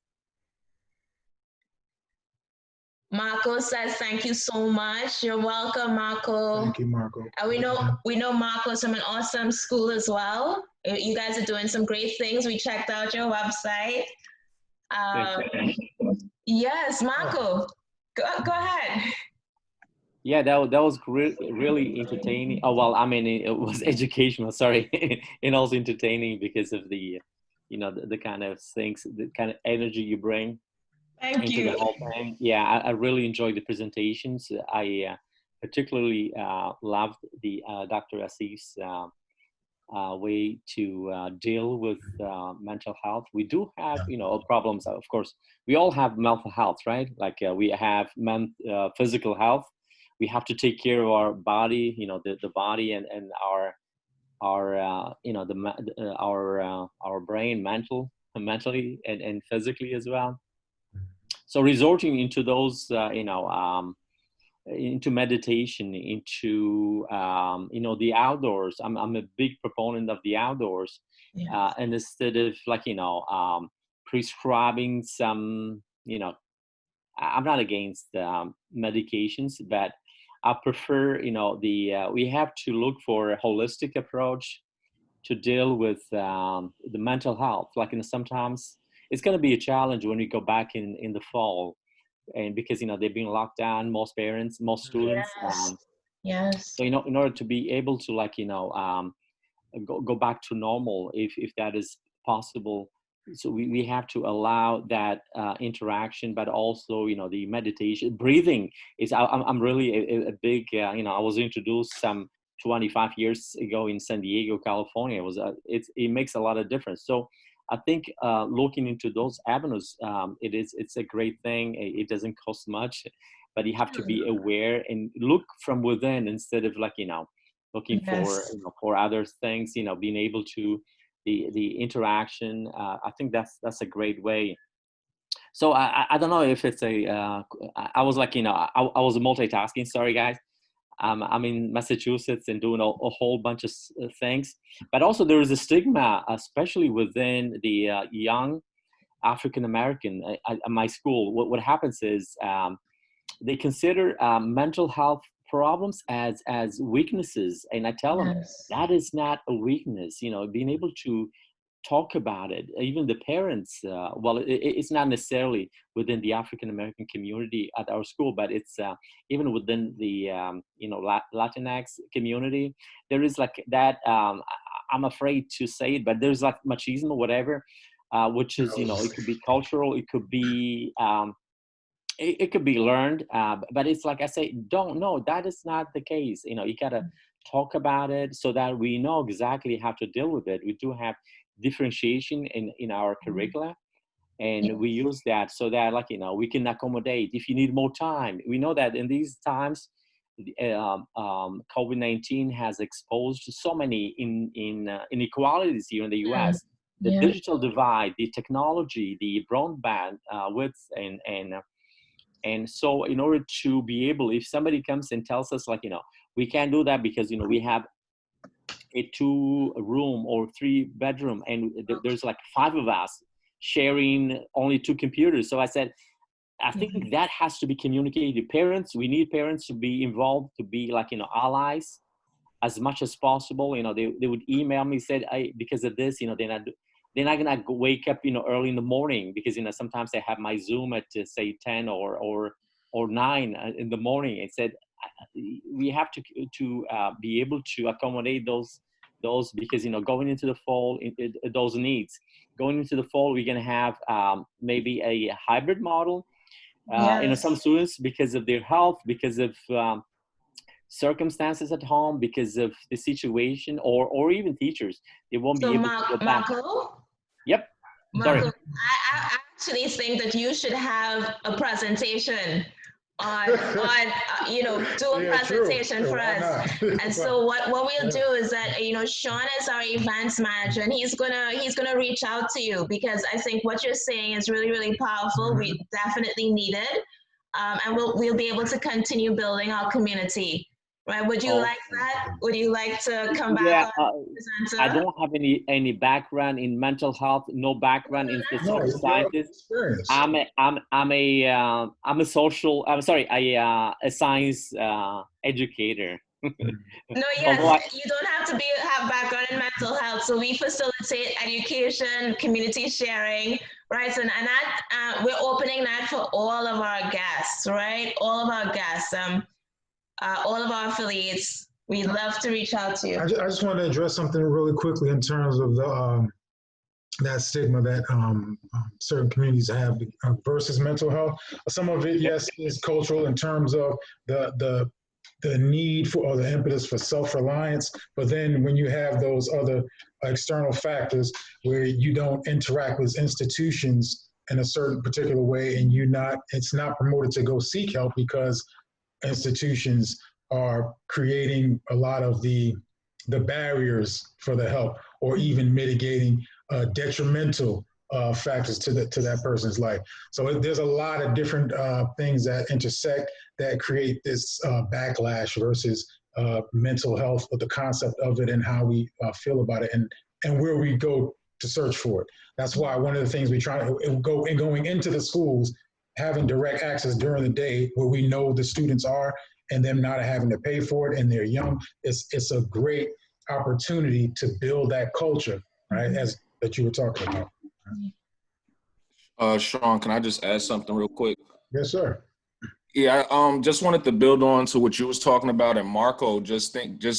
Marco says thank you so much. You're welcome, Marco. Thank you, Marco. We know Marco's from an awesome school as well. You guys are doing some great things. We checked out your website. Yes, Marco. Go ahead. Yeah, that was really entertaining. Oh, well, I mean, it was educational, sorry, and also entertaining because of the, you know, the kind of things, the kind of energy you bring into the whole thing. Yeah, I really enjoyed the presentations. I particularly loved the Dr. Assis way to deal with mental health. We do have, problems. Of course, we all have mental health, right? Like we have physical health. We have to take care of our body, the body and our brain, mentally and physically as well. So resorting into those, into meditation, into the outdoors. I'm a big proponent of the outdoors, and instead of prescribing some, I'm not against medications, but I prefer, we have to look for a holistic approach to deal with the mental health. Sometimes it's going to be a challenge when we go back in the fall, and because they've been locked down, most parents, most students. Yes. So in order to be able to go back to normal, if that is possible, so we have to allow that interaction, but also the meditation, breathing is. I'm really a big I was introduced some 25 years ago in San Diego, California. It makes a lot of difference. So I think looking into those avenues, it's a great thing. It doesn't cost much, but you have to be aware and look from within instead of looking for other things. Being able to the interaction. I think that's a great way. So I don't know if it's a. I was I was multitasking. Sorry, guys. I'm in Massachusetts and doing a whole bunch of things, but also there is a stigma, especially within the young African American at my school. What happens is they consider mental health problems as weaknesses, and I tell them that is not a weakness. Being able to talk about it, even the parents, it's not necessarily within the African American community at our school, but it's even within the Latinx community. There is that, I'm afraid to say it, but there's machismo, whatever, which is it could be cultural, it could be it could be learned, but it's I say, no, that is not the case. You gotta talk about it so that we know exactly how to deal with it. We do have differentiation in our curricula, and we use that so that we can accommodate if you need more time. We know that in these times, COVID-19 has exposed so many inequalities here in the US. The digital divide, the technology, the broadband width, and so in order to be able, if somebody comes and tells us we can't do that because we have a 2-room or 3-bedroom and there's 5 of us sharing only 2 computers. So I said, I think that has to be communicated. Parents, we need parents to be involved, to be allies as much as possible. They would email me, said, because of this, they're not gonna wake up, early in the morning because, sometimes I have my Zoom at say 10 or 9 in the morning. It said, we have to be able to accommodate those because going into the fall, those needs. Going into the fall, we're gonna have maybe a hybrid model. Some students, because of their health, because of circumstances at home, because of the situation, or even teachers, they won't be able to go back. Marco? Yep. Marco, Sorry. I actually think that you should have a presentation on do a presentation for us. And so what we'll do is that Sean is our events manager, and he's gonna reach out to you, because I think what you're saying is really, really powerful. We definitely need it, and we'll be able to continue building our community. Right? Would you like that? Would you like to come back on presenter? I don't have any background in mental health, no background in social sciences. I'm a science educator. No, yes, you don't have to have background in mental health. So we facilitate education, community sharing, right? So, and that we're opening that for all of our guests, right? All of our guests. All of our affiliates, we'd love to reach out to you. I just want to address something really quickly in terms of the that stigma that certain communities have versus mental health. Some of it, yes, is cultural in terms of the the need for, or the impetus for self-reliance. But then when you have those other external factors where you don't interact with institutions in a certain particular way, and it's not promoted to go seek help because institutions are creating a lot of the barriers for the help, or even mitigating detrimental factors to that person's life. So there's a lot of different things that intersect that create this backlash versus mental health, but the concept of it and how we feel about it, and where we go to search for it. That's why one of the things we try to going into the schools, having direct access during the day where we know the students are, and them not having to pay for it, and they're young. It's a great opportunity to build that culture, right? As that you were talking about. Sean, can I just add something real quick? Yes, sir. Yeah, I just wanted to build on to what you was talking about, and Marco. Just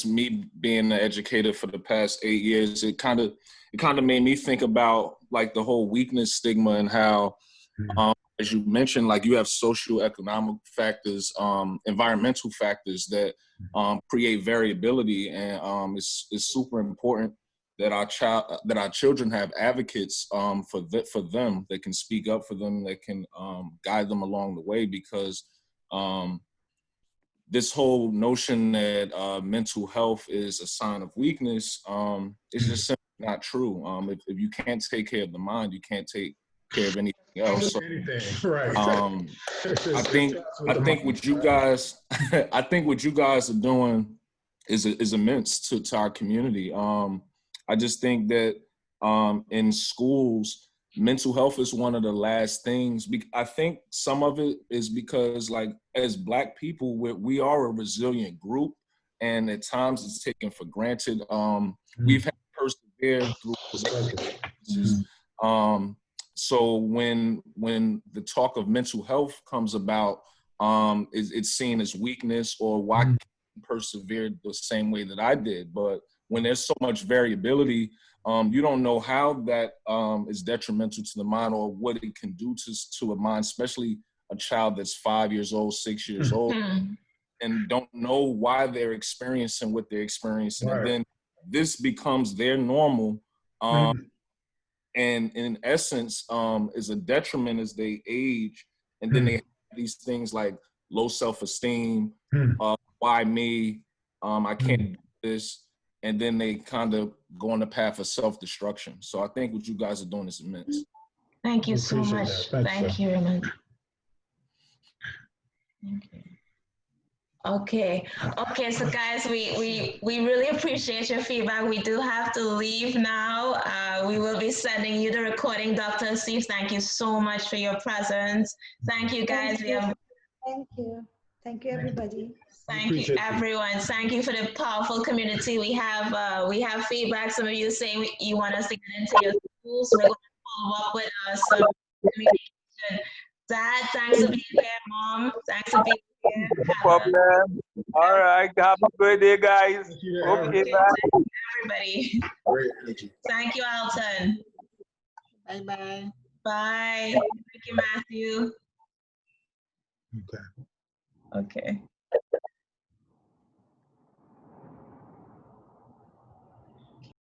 me being an educator for the past 8 years, it kind of made me think about like the whole weakness stigma and how, as you mentioned, like you have socioeconomic factors, environmental factors that create variability, and it's super important that our children have advocates for them that can speak up for them, that can guide them along the way, because this whole notion that mental health is a sign of weakness is just simply not true. If you can't take care of the mind, you can't take care of anything else. So, right. I think what you guys are doing is immense to our community. I just think that in schools, mental health is one of the last things. I think some of it is because, like, as Black people, we are a resilient group, and at times it's taken for granted. We've had to persevere through. So when the talk of mental health comes about, it's seen as weakness, or why can't you persevere the same way that I did. But when there's so much variability, you don't know how that is detrimental to the mind, or what it can do to a mind, especially a child that's 5 years old, 6 years old, and don't know why they're experiencing what they're experiencing. Right. And then this becomes their normal. And in essence, is a detriment as they age. And then they have these things like low self-esteem, why me, I can't do this. And then they kind of go on the path of self-destruction. So I think what you guys are doing is immense. Thank you so much. Thank you, Raymond. Okay, so guys, we really appreciate your feedback. We do have to leave now. We will be sending you the recording. Dr. Steve, thank you so much for your presence. Thank you, guys. Thank you. Thank you, everybody. Thank you, everyone. Thank you for the powerful community. We have feedback. Some of you saying you want us to get into your schools. We're going to follow up with some communication. Dad, thanks for being here. Mom, thanks for being here. No problem. All right. Have a good day, guys. Okay, bye. Everybody. Great. Thank you, Alton. Bye-bye. Bye. Thank you, Matthew. Okay. Okay.